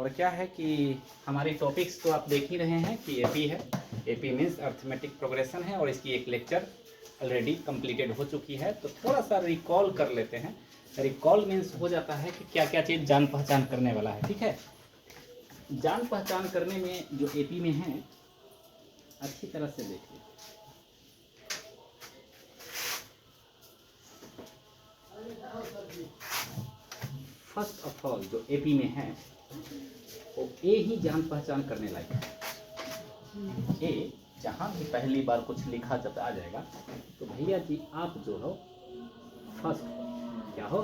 और क्या है कि हमारे टॉपिक्स तो आप देख ही रहे हैं कि एपी है। एपी मीन्स अर्थमेटिक प्रोग्रेशन है और इसकी एक लेक्चर ऑलरेडी कंप्लीटेड हो चुकी है। तो थोड़ा सा रिकॉल कर लेते हैं। रिकॉल मीन्स हो जाता है कि क्या क्या चीज़ जान पहचान करने वाला है। ठीक है, जान पहचान करने में जो एपी में है अच्छी तरह से देखिए। फर्स्ट ऑफ ऑल जो एपी में है वो ए ही जान पहचान करने लायक है। ए जहाँ भी पहली बार कुछ लिखा जब आ जाएगा तो भैया जी आप जो हो फर्स्ट क्या हो,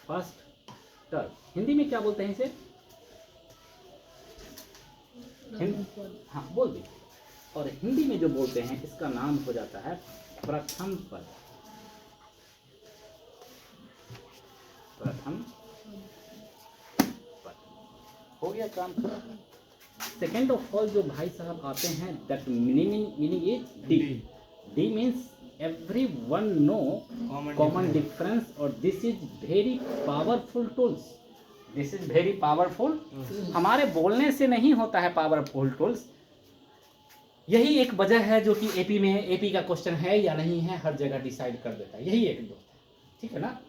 फर्स्ट टर्म। हिंदी में क्या बोलते हैं इसे? हाँ बोल दी। और हिंदी में जो बोलते हैं इसका नाम हो जाता है प्रथम पद। प्रथम पद हो गया काम। सेकेंड ऑफ ऑल जो भाई साहब आते हैं that meaning is D. D means everyone know common difference और this is very powerful tools. This is very powerful. हमारे बोलने से नहीं होता है पावरफुल टूल्स। यही एक वजह है जो कि एपी में एपी का क्वेश्चन है या नहीं है हर जगह डिसाइड कर देता है। यही एक दोस्त है, ठीक है ना।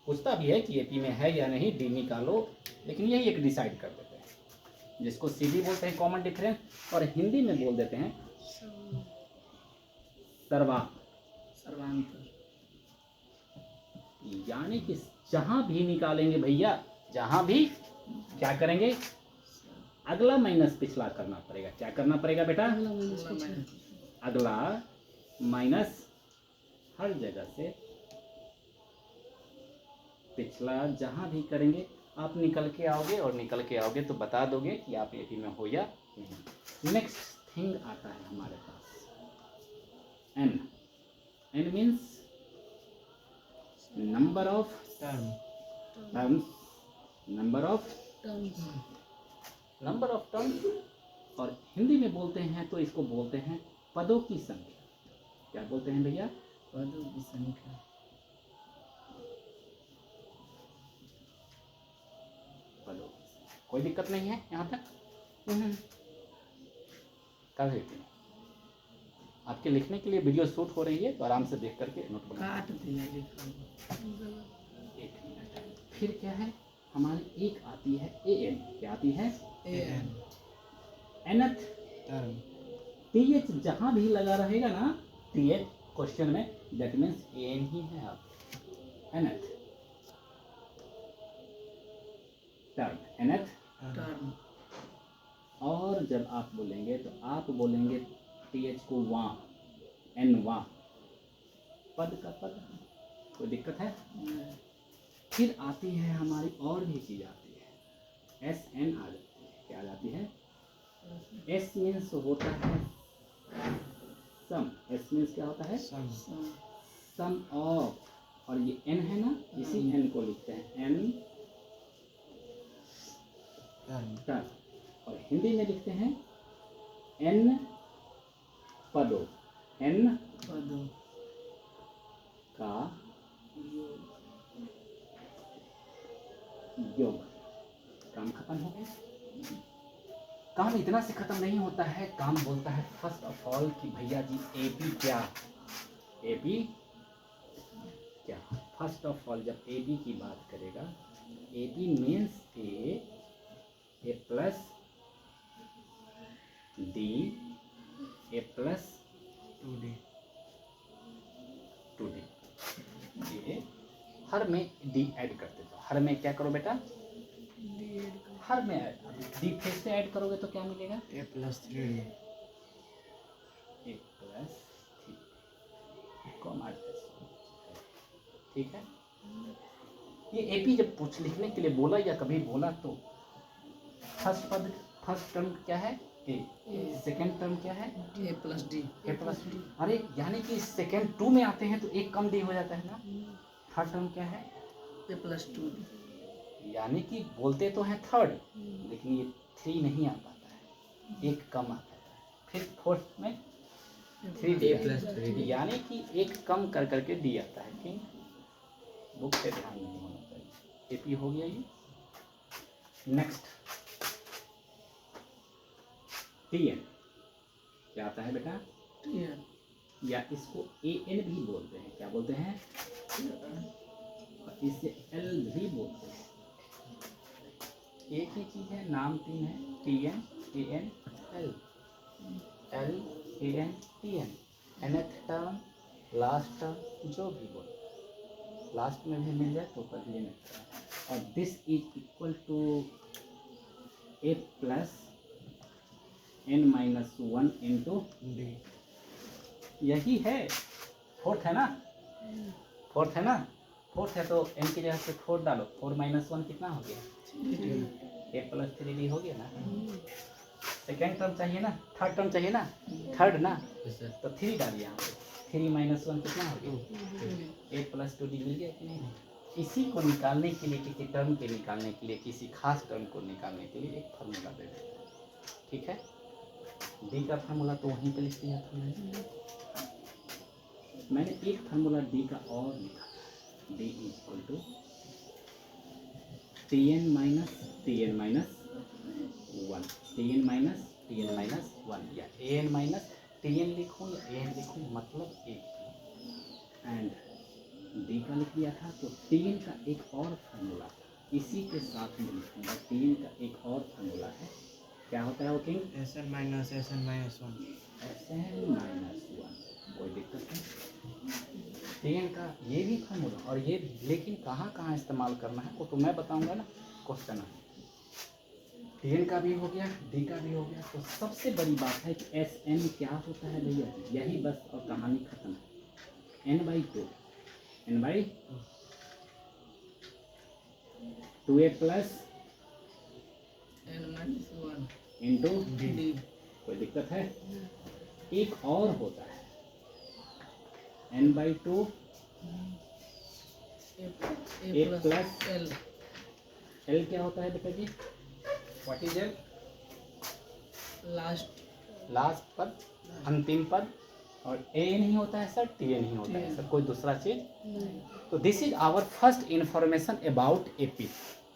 पूछता भी है कि एपी में है या नहीं, डी निकालो, लेकिन यही एक डिसाइड कर देते हैं, जिसको सीडी बोलते हैं कॉमन डिफरेंस, और हिंदी में बोल देते हैं सर्वांतर। यानी कि जहां भी निकालेंगे भैया, जहां भी क्या करेंगे, अगला माइनस पिछला करना पड़ेगा। क्या करना पड़ेगा बेटा? अगला माइनस हर जगह से पिछला। जहां भी करेंगे आप निकल के आओगे, और निकल के आओगे तो बता दोगे कि आप एपी में हो या नहीं। नेक्स्ट थिंग आता है हमारे पास N. N means number of terms. Number of terms. और हिंदी में बोलते हैं तो इसको बोलते हैं पदों की संख्या। क्या बोलते हैं भैया? पदों की संख्या। पदों की संख्या। कोई दिक्कत नहीं है यहाँ तक? कर देते हैं। आपके लिखने के लिए वीडियो शूट हो रही है तो आराम से देख करके नोट बना। फिर क्या है हमारी एक आती है ए एन। क्या आती है? A N. Nth term. TH जहां भी लगा रहेगा ना टीएच क्वेश्चन में, दैट मीन्स ए एन ही है। आप एनथ टर्म, एनथ टर्म। और जब आप बोलेंगे तो आप बोलेंगे टीएच को वां, एन वां, पद का पद। कोई दिक्कत है? फिर आती है हमारी और भी चीज आती है, एस एन आ जाती है। क्या आ जाती है? एस मीन्स होता है सम। एस मीन्स क्या होता है? सम ऑफ। और ये एन है ना, इसी एन को लिखते हैं एन टर्म। और हिंदी में लिखते हैं एन पदों। एन पदों का योग। काम खत्म हो गया। काम इतना से खत्म नहीं होता है। काम बोलता है फर्स्ट ऑफ ऑल कि भैया जी एपी क्या? एपी क्या? फर्स्ट ऑफ ऑल जब एपी की बात करेगा, एपी मीन्स ए प्लस डी, ए प्लस 2D। ये हर में डी ऐड करते हो। हर में क्या करो बेटा? हर में डी फिर से ऐड करोगे तो क्या मिलेगा? ए प्लस 3D। ए प्लस 3 ठीक है। ये एपी जब पूछ लिखने के लिए बोला या कभी बोला तो फर्स्ट पद, फर्स्ट टर्म क्या है? ए। सेकेंड टर्म क्या है? ए प्लस डी। ए प्लस डी। अरे यानी कि सेकेंड 2 में आते हैं तो एक कम डी हो जाता है ना। थर्ड टर्म क्या है? ए प्लस 2। यानी कि बोलते तो हैं थर्ड, लेकिन ये 3 नहीं आ पाता है, एक कम आता है। फिर फोर्थ में 3D प्लस 3D, यानी कि एक कम कर करके डी आता है। ठीक, बुक पे ध्यान नहीं होना चाहिए। एपी हो गया ये। नेक्स्ट Tn क्या आता है बेटा? या इसको An भी बोलते हैं, क्या बोलते हैं? और इसे L भी बोलते हैं। एक ही चीज है, नाम तीन है, Tn An L, L An Tn। nth term, last term, जो भी बोलो, लास्ट में भी मिल जाए तो ऊपर भी nth टर्म। और this is equal to a plus n-1 into D. यही है, फोर्थ है ना, फोर्थ है ना, फोर्थ है तो n की जगह से 4 डालो, 4 - 1 कितना हो गया? a प्लस 3d हो गया ना। सेकेंड टर्म चाहिए ना, थर्ड टर्म चाहिए ना, थर्ड ना, तो 3 डालिए यहाँ पे, 3 - 1 कितना हो गया? a प्लस 2d मिल गया कि नहीं? इसी को निकालने के लिए, किसी टर्म के निकालने के लिए, किसी खास टर्म को निकालने के लिए एक फार्मूला दे देते हैं, ठीक है। डी का फार्मूला तो वहीं पे लिख दिया था मैंने एक फार्मूला डी का और लिखा, D equal to Tn minus Tn minus 1, Tn minus Tn minus 1, या An माइनस Tn लिखूँ या An लिखूँ, मतलब एक ही। एंड डी का लिख दिया था तो Tn का एक और फार्मूला इसी के साथ में लिखूँगा। Tn का एक और फार्मूला है, क्या होता है वो king? Sn minus 1, Sn minus 1, कोई दिक्कत नहीं। Tn का ये भी फार्मूला और ये भी, लेकिन कहाँ कहाँ इस्तेमाल करना है वो तो मैं बताऊंगा ना, क्वेश्चन है। Tn का भी हो गया, D का भी हो गया, तो सबसे बड़ी बात है कि Sn क्या होता है भैया, यही बस और कहानी खत्म है। n/2, n/2a plus n-1 into D. कोई दिक्कत है? एक और होता है n/2 a plus L। L क्या होता है बेटा जी? What is L? लास्ट पद, अंतिम पद। और A नहीं होता है सर, Tn नहीं होता है सर, कोई दूसरा चीज। तो this is our first information about AP।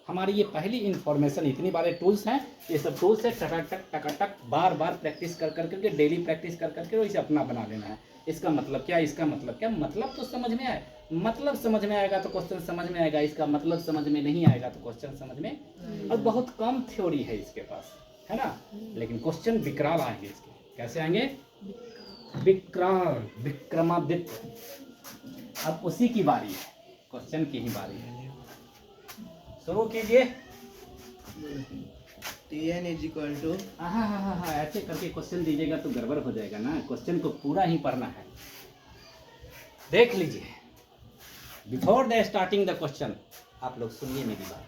हमारी ये पहली इंफॉर्मेशन, इतनी बारे टूल्स हैं, ये सब टूल्स है, टकाटक टकाटक बार बार प्रैक्टिस कर करके, डेली प्रैक्टिस कर करके इसे अपना बना लेना है। इसका मतलब क्या, इसका मतलब क्या, मतलब तो समझ में आए, मतलब समझ में आएगा तो क्वेश्चन समझ में आएगा, इसका मतलब समझ में नहीं आएगा तो क्वेश्चन समझ में। और बहुत कम थ्योरी है इसके पास, है ना, लेकिन क्वेश्चन विकराल आएंगे इसके। कैसे आएंगे? विकराल, विक्रमादित्य। अब उसी की बारी है, क्वेश्चन की ही बारी है, शुरू कीजिए। Tn इज इक्वल टू, हाँ, ऐसे करके क्वेश्चन दीजिएगा तो गड़बड़ हो जाएगा ना, क्वेश्चन को पूरा ही पढ़ना है। देख लीजिए, before the starting the question आप लोग सुनिए मेरी बात।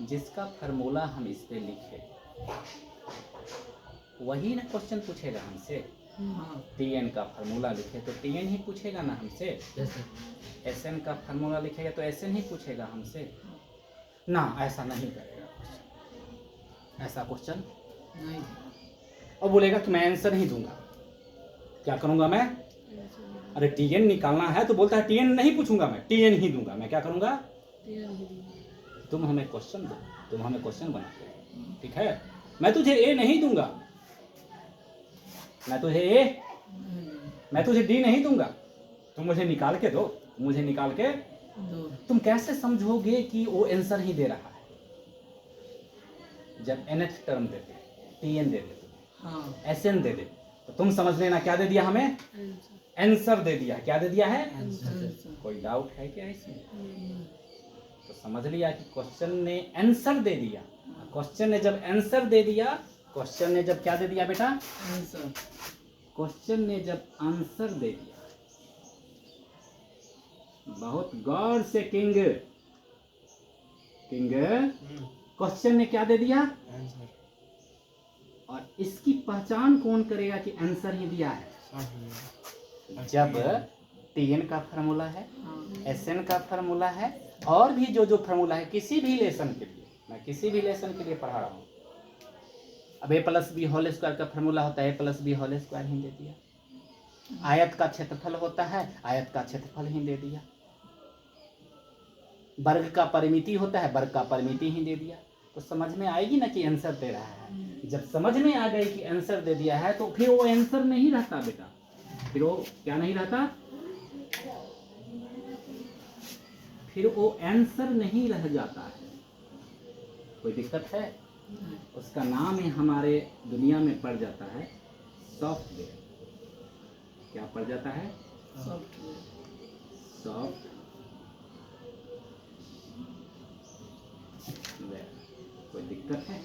जिसका फार्मूला हम इस पे लिखे वही ना क्वेश्चन पूछेगा हमसे। Tn का फार्मूला लिखे तो Tn ही पूछेगा ना हमसे। Sn का फार्मूला लिखेगा तो Sn ही पूछेगा हमसे ना। ऐसा नहीं करेगा क्वेश्चन, ऐसा क्वेश्चन नहीं। और बोलेगा कि मैं आंसर ही दूंगा। क्या करूंगा मैं? अरे Tn निकालना है तो बोलता है Tn नहीं पूछूंगा, मैं Tn ही दूंगा। मैं क्या करूंगा? तुम हमें क्वेश्चन दो, तुम हमें क्वेश्चन बना दो, ठीक है। मैं तुझे A नहीं दूंगा, मैं तुझे D नहीं दूंगा, तुम मुझे निकाल के दो, मुझे निकाल के दो। तुम कैसे समझोगे कि वो आंसर ही दे रहा है? जब nth टर्म देते, Tn दे दे, हाँ, Sn दे दे, तो तुम समझ लेना क्या दे दिया हमें? आंसर दे दिया। क्या दे दिया है? कोई डाउट है क्या इसमें? तो समझ लिया कि क्वेश्चन ने आंसर दे दिया। क्वेश्चन ने जब आंसर दे दिया, क्वेश्चन ने जब क्या दे दिया बेटा? आंसर। क्वेश्चन ने जब आंसर दे दिया, बहुत गौर से किंग, क्वेश्चन ने क्या दे दिया? आंसर। और इसकी पहचान कौन करेगा कि आंसर ही दिया है? जब Tn का फार्मूला है, Sn का फार्मूला है, और भी जो फार्मूला है किसी भी लेसन के लिए, मैं किसी भी लेसन के लिए पढ़ा रहा हूँ। अब a plus B whole square का फार्मूला होता है a plus B whole square ही दे दिया। आयत का क्षेत्रफल होता है, आयत का क्षेत्रफल ही दे दिया। वर्ग का परिमिति होता है, वर्ग का परिमिति ही दे दिया, तो समझ में आएगी ना कि आंसर दे रहा है। जब समझ में आ गई कि आंसर दे दिया है तो फिर वो आंसर नहीं रहता बेटा, फिर वो क्या नहीं रहता, फिर वो आंसर नहीं रह जाता है। कोई दिक्कत है? उसका नाम ही हमारे दुनिया में पड़ जाता है सॉफ्टवेयर। क्या पड़ जाता है? सॉफ्टवेयर। कोई दिक्कत है?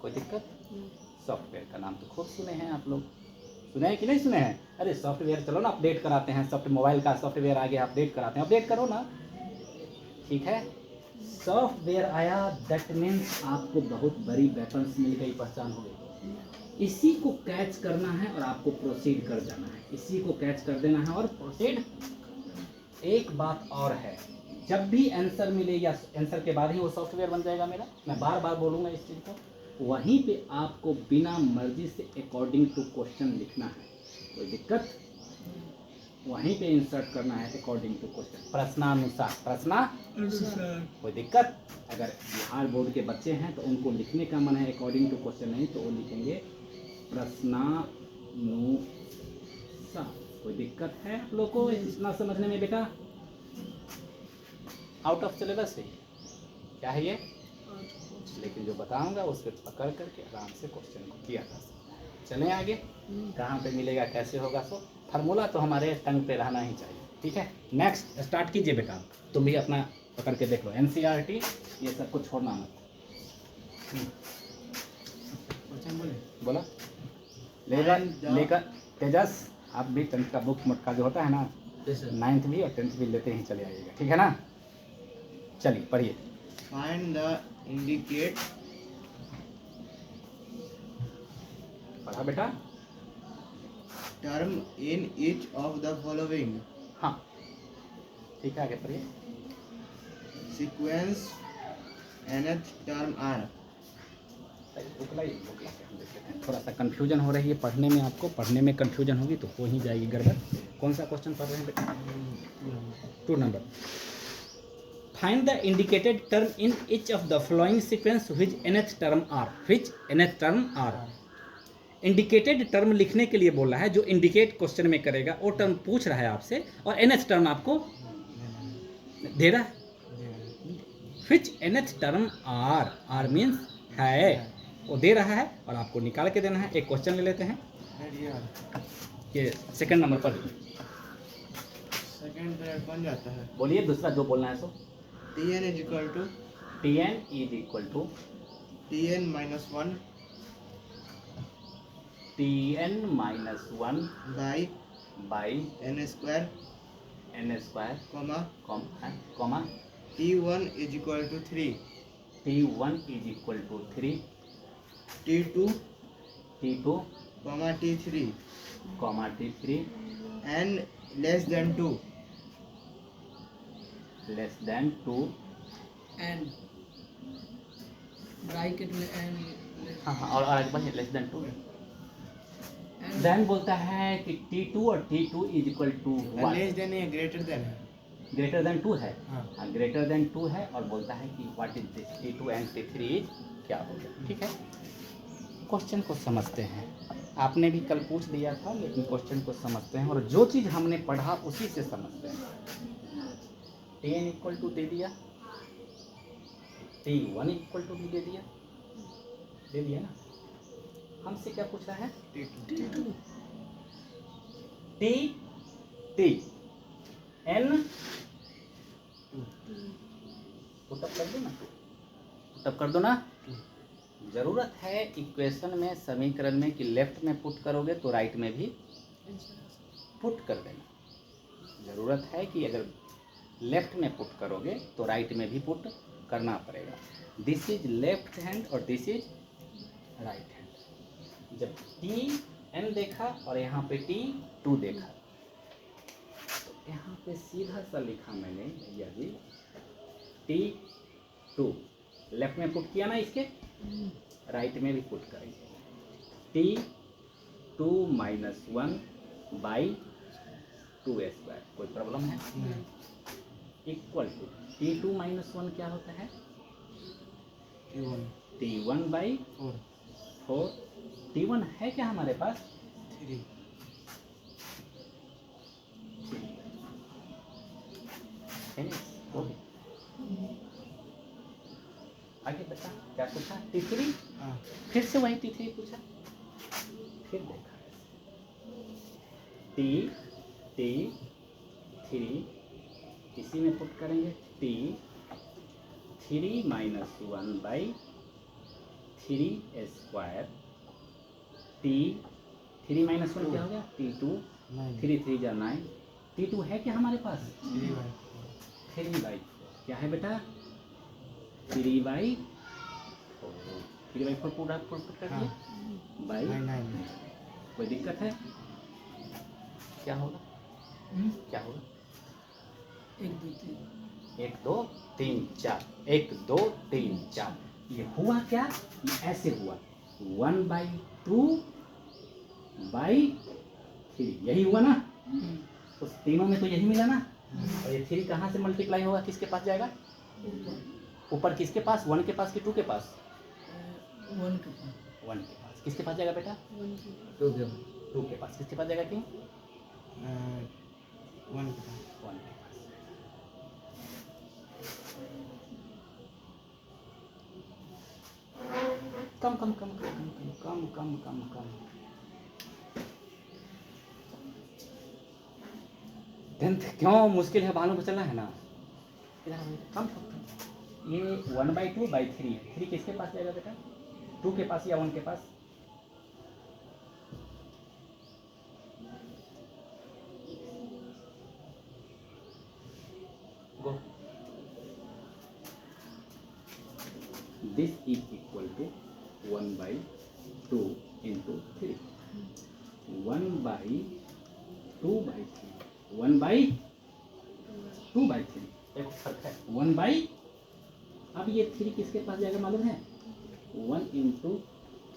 कोई दिक्कत? सॉफ्टवेयर का नाम तो खूब सुने हैं आप लोग, सुने हैं कि नहीं सुने हैं? अरे सॉफ्टवेयर चलो ना अपडेट कराते हैं, मोबाइल का सॉफ्टवेयर आ गया, अपडेट कराते हैं, अपडेट करो ना, ठीक है। सॉफ्टवेयर आया, दैट मीन्स आपको बहुत बड़ी वेपन्स मिल गई, पहचान हो गई। इसी को कैच करना है और आपको प्रोसीड कर जाना है, इसी को कैच कर देना है और प्रोसीड। एक बात और है, जब भी आंसर मिले या आंसर के बाद ही वो सॉफ्टवेयर बन जाएगा मेरा, मैं बार बार बोलूँगा इस चीज़ को, वहीं पे आपको बिना मर्जी से अकॉर्डिंग टू क्वेश्चन लिखना है। कोई दिक्कत? वहीं पे इंसर्ट करना है अकॉर्डिंग टू क्वेश्चन, प्रश्नानुसार, प्रश्नानुसार। कोई दिक्कत? अगर बिहार बोर्ड के बच्चे हैं तो उनको लिखने का मन है अकॉर्डिंग टू क्वेश्चन, नहीं तो वो लिखेंगे प्रश्नानुसार। कोई दिक्कत है आप लोग को इतना समझने में बेटा? आउट ऑफ सिलेबस है क्या है ये, लेकिन जो बताऊंगा उस पर पकड़ करके आराम से क्वेश्चन को किया जा सकता है। चलें आगे, कहाँ पे मिलेगा, कैसे होगा, सो फार्मूला तो हमारे टंग पे रहना ही चाहिए, ठीक है। नेक्स्ट स्टार्ट कीजिए बेटा, तुम भी अपना पकड़ के देख लो, NCERT ये सब कुछ छोड़ना मत। बोला लेकर तेजस, आप भी 10th का बुक का जो होता है ना, 9th भी और 10th भी लेते ही चले आइएगा, ठीक है ना। चलिए पढ़िए। Find the indicate पढ़ा बेटा? term in each of the following. हाँ ठीक है, आगे पढ़िए। Sequence nth term r. थोड़ा सा कंफ्यूजन हो रही है पढ़ने में, आपको पढ़ने में कंफ्यूजन होगी तो हो ही जाएगी गड़बड़। कौन सा क्वेश्चन पढ़ रहे हैं बेटा? 2 नंबर। Find the indicated term in each of the following sequence which nth term are, which nth term are. Indicated term लिखने के लिए बोल रहा है, जो इंडिकेट क्वेश्चन में करेगा वो टर्म पूछ रहा है आपसे, और nth टर्म आपको दे रहा है। Which nth term are, are means है, वो दे रहा है और आपको निकाल के देना है। एक क्वेश्चन ले लेते हैं, ये सेकंड नंबर पर सेकंड पीरियड बन जाता है। बोलिए दूसरा जो बोलना है सो। Tn is equal to Tn is equal to Tn minus 1 Tn minus 1 by n square n square comma comma T1 is equal to 3 T1 is equal to 3 T2 comma T3 T3 and less than 2 and bracket में n हाँ और आगे बढ़िए, less than 2। Then बोलता है कि T2 और T2 is equal to 1। Less than या ग्रेटर देन है? ग्रेटर देन 2 है, हाँ ग्रेटर देन 2 है, और बोलता है कि what is this T2 and T3 is क्या हो गया, ठीक है। क्वेश्चन को समझते हैं, आपने भी कल पूछ दिया था, लेकिन क्वेश्चन को समझते हैं और जो चीज़ हमने पढ़ा उसी से समझते हैं। Tn इक्वल टू दे दिया, T1 इक्वल टू भी दे दिया ना। हमसे क्या पूछ रहा है? T2 T N पुटअप कर दो ना, पुटअप कर दो ना। ज़रूरत है इक्वेशन में, समीकरण में कि लेफ्ट में पुट करोगे तो राइट में भी पुट कर देना। ज़रूरत है कि अगर लेफ्ट में पुट करोगे तो राइट में भी पुट करना पड़ेगा। दिस इज लेफ्ट हैंड और दिस इज राइट हैंड। जब Tn देखा और यहाँ पे T2 देखा, तो यहाँ पे सीधा सा लिखा मैंने भैया जी, T2 लेफ्ट में पुट किया ना, इसके राइट में भी पुट करेंगे। T2 minus 1 by 2 square. कोई प्रॉब्लम है? इक्वल टू T2 माइनस 1 क्या होता है? T1 T1 by 4 4। T1 है क्या हमारे पास? 3 ओके, आगे बता क्या पूछा? T3, हाँ फिर से वही T3 पूछा, फिर देखा T3 इसी में पुट करेंगे T3 minus 1 by 3 square. T3 minus 1 क्या हो गया? T2, 9 3 3 जा 9। T2 है क्या हमारे पास? 3 by 3 बाई क्या है बेटा? 3 बाई 4 पूरा पुट कर दिया बाई 4 9 कोई दिक्कत है? क्या होगा? क्या होगा? 1 2 3 4 1 2 3 4। ये हुआ क्या? ये ऐसे हुआ 1 बाई 2 बाई 3, यही हुआ ना? उस तीनों में तो यही मिला ना? और ये 3 कहाँ से मल्टीप्लाई होगा? किसके पास जाएगा? ऊपर किसके पास? 1 के पास कि 2 के पास? 1 के पास। किसके पास जाएगा बेटा? 2 के पास। किसके पास जाएगा? क्यों? 1 1 के पास। कम कम कम कम कम कम कम कम। टेंथ क्यों मुश्किल है? मालूम चला है ना? कम ये 1 बाई 2 बाई 3 है। 3 किसके पास जाएगा बेटा? 2 के पास या 1 के पास? Go. This is equal to 1 by 2 into 3। 1 by 2 by 3। 1 by 2 by 3 एक फर्क है। 1 बाई, अब ये 3 किसके पास जाएगा मालूम है? 1 इंटू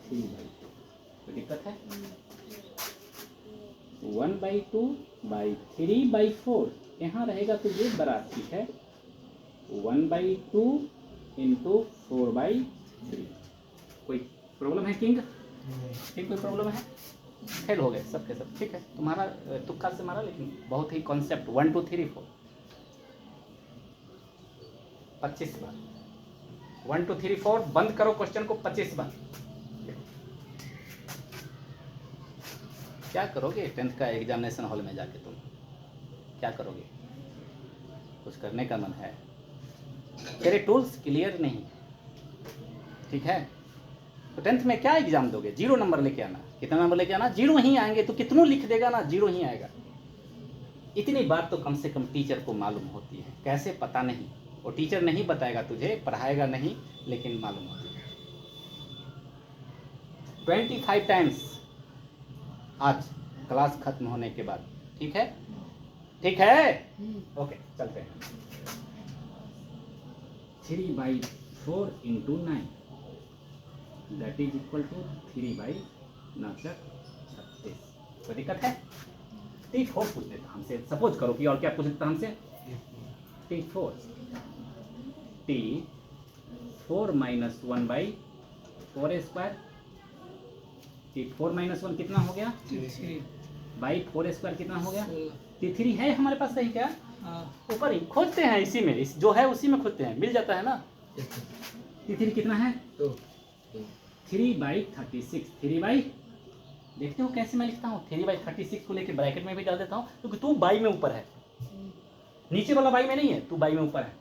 3 बाई 2। कोई दिक्कत है? 1 बाई 2 बाई 3 बाई 4 यहाँ रहेगा तो ये बराबर ठीक है। 1 बाई 2 इंटू 4 बाई 3। कोई प्रॉब्लम है किंग? ठीक, कोई प्रॉब्लम है? फेल हो गए सब के सब। ठीक है, तुम्हारा तुक्का से मारा, लेकिन बहुत ही कॉन्सेप्ट 1 2 3 4 25 बार 1 2 3 4 बंद करो क्वेश्चन को 25 बार। क्या करोगे 10th का एग्जामिनेशन हॉल में जाके? तुम क्या करोगे? कुछ करने का मन है? तेरे टूल्स क्लियर नहीं, ठीक है? तो 10th में क्या एग्जाम दोगे? 0 नंबर लेके आना। कितना नंबर लेके आना? 0 ही आएंगे। तो कितनों लिख देगा ना, 0 ही आएगा। इतनी बात तो कम से कम टीचर को मालूम होती है। कैसे पता नहीं, वो टीचर नहीं बताएगा तुझे, पढ़ाएगा नहीं, लेकिन मालूम होती है। 25 टाइम्स आज क्लास खत्म होने के बाद। ठीक है? ठीक है? ओके, चलते हैं। 3 by 4 into 9 that is equal to 3 by 36। कोई दिक्कत है? T4 पूछ लेता हमसे। सपोज करो कि और क्या पूछ लेता हमसे? T4 minus 1 by 4 square. T4 minus 1 कितना हो गया? बाई 4 स्क्वायर कितना हो गया? T3 है हमारे पास, सही क्या? ऊपर ही खोजते हैं, इसी में, इस जो है उसी में खोजते हैं, मिल जाता है ना। T3 कितना है? 3 बाई 36। 3 बाई, देखते हो कैसे मैं लिखता हूँ? 3 बाई 36 को लेकर ब्रैकेट में भी डाल देता हूँ, क्योंकि तू बाई में ऊपर है, नीचे वाला बाई में नहीं है, तू बाई में ऊपर है।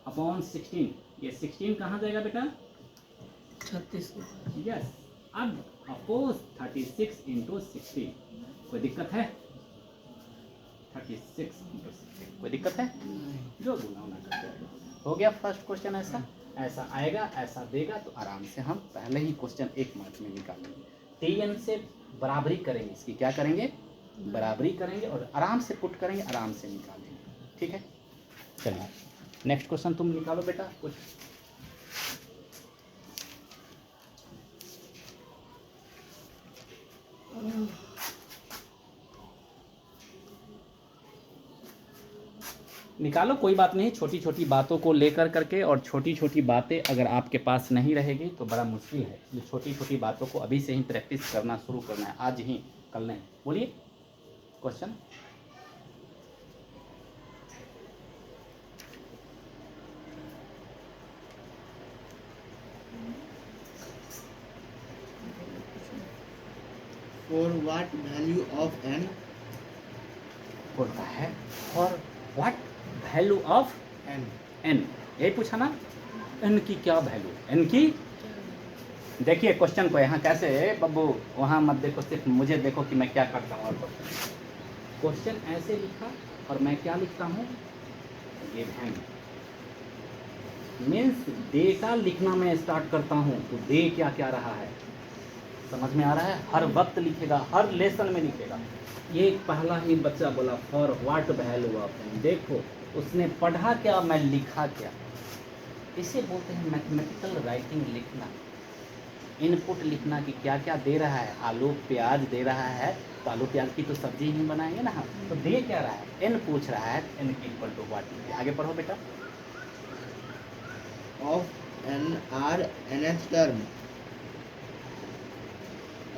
अपॉन 16, ये 16 कहाँ जाएगा बेटा? 36। यस, अब अपोज 36 इंटू 16। कोई दिक्कत है? 36 इंटू 16 कोई दिक्कत है? जो बोला होना करते हैं। हो गया फर्स्ट क्वेश्चन। ऐसा आएगा, ऐसा देगा तो आराम से हम पहले ही क्वेश्चन 1 मार्क में निकालेंगे। TN से बराबरी करेंगे, इसकी क्या करेंगे? बराबरी करेंगे और आराम से पुट करेंगे, आराम से निकालेंगे। ठीक है, चलिए नेक्स्ट क्वेश्चन तुम निकालो बेटा कुछ। निकालो, कोई बात नहीं। छोटी छोटी बातों को लेकर करके, और छोटी छोटी बातें अगर आपके पास नहीं रहेगी तो बड़ा मुश्किल है। ये छोटी छोटी बातों को अभी से ही प्रैक्टिस करना शुरू करना है, आज ही, कल नहीं। बोलिए question. For what value of n? बोलता है for what value of n. N, यही पूछा ना, एन की क्या वैल्यू, एन की। देखिए क्वेश्चन को यहाँ कैसे, बब्बू वहाँ मत देखो, सिर्फ मुझे देखो कि मैं क्या करता हूँ। और क्वेश्चन ऐसे लिखा और मैं क्या लिखता हूँ, गिवन मीन्स डेटा लिखना मैं स्टार्ट करता हूँ तो दे क्या क्या रहा है, समझ में आ रहा है। हर वक्त लिखेगा, हर लेसन में लिखेगा। ये पहला ही बच्चा बोला for what value of n, देखो उसने पढ़ा क्या, मैं लिखा क्या। इसे बोलते हैं मैथमेटिकल राइटिंग लिखना, इनपुट लिखना कि क्या क्या दे रहा है। आलू प्याज दे रहा है तो आलू प्याज की तो सब्जी ही बनाएंगे ना हम, तो दे क्या रहा है, एन पूछ रहा है, एन इक्वल टू व्हाट। आगे पढ़ो बेटा। Of n are nth term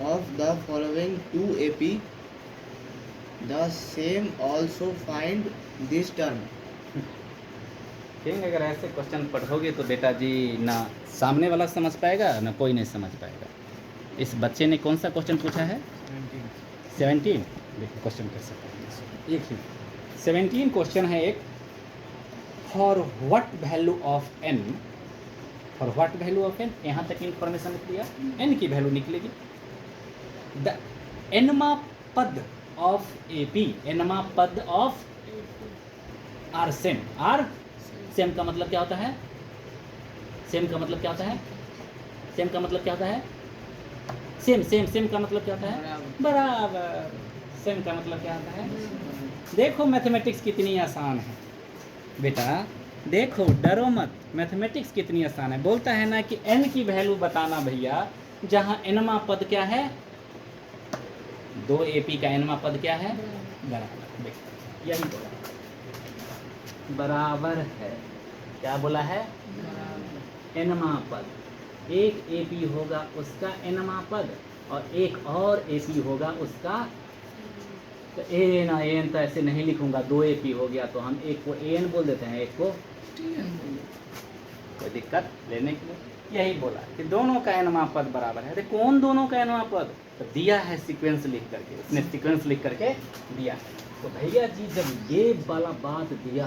of the following 2 AP, the same also find this term. ठीक है, अगर ऐसे क्वेश्चन पढ़ोगे तो बेटा जी ना सामने वाला समझ पाएगा ना कोई नहीं समझ पाएगा। इस बच्चे ने कौन सा क्वेश्चन पूछा है, 17। देखो क्वेश्चन कैसे पढ़ेंगे, एक ही 17 क्वेश्चन है एक। For what value of n, for what value of n, यहाँ तक इन्फॉर्मेशन लिख लिया, एन की वैल्यू निकलेगी। द एनमा पद ऑफ एपी, एनमा पद of are same, are same का मतलब क्या होता है, सेम का मतलब क्या होता है, सेम का मतलब क्या होता है, सेम सेम सेम का मतलब क्या होता है, बराबर। सेम का मतलब क्या होता है, देखो मैथमेटिक्स कितनी आसान है बेटा, देखो डरो मत, मैथमेटिक्स कितनी आसान है। बोलता है ना कि एन की वैल्यू बताना भैया, जहाँ एनमा पद क्या है, 2 AP का एनमा पद क्या है, बराबर। देखो यही बोला, बराबर है। क्या बोला है, एनमा पद। एक AP होगा उसका एनमा पद और एक और AP होगा उसका, तो एन, एन तो ऐसे नहीं लिखूंगा, 2 AP हो गया तो हम एक को एन बोल देते हैं, एक को कोई दिक्कत लेने के लिए। यही बोला कि दोनों का एनमा पद बराबर है। अरे कौन दोनों का एनमा पद, तो दिया है सीक्वेंस लिख करके, उसने सीक्वेंस लिख करके दिया है। तो भैया जी जब ये वाला बात दिया,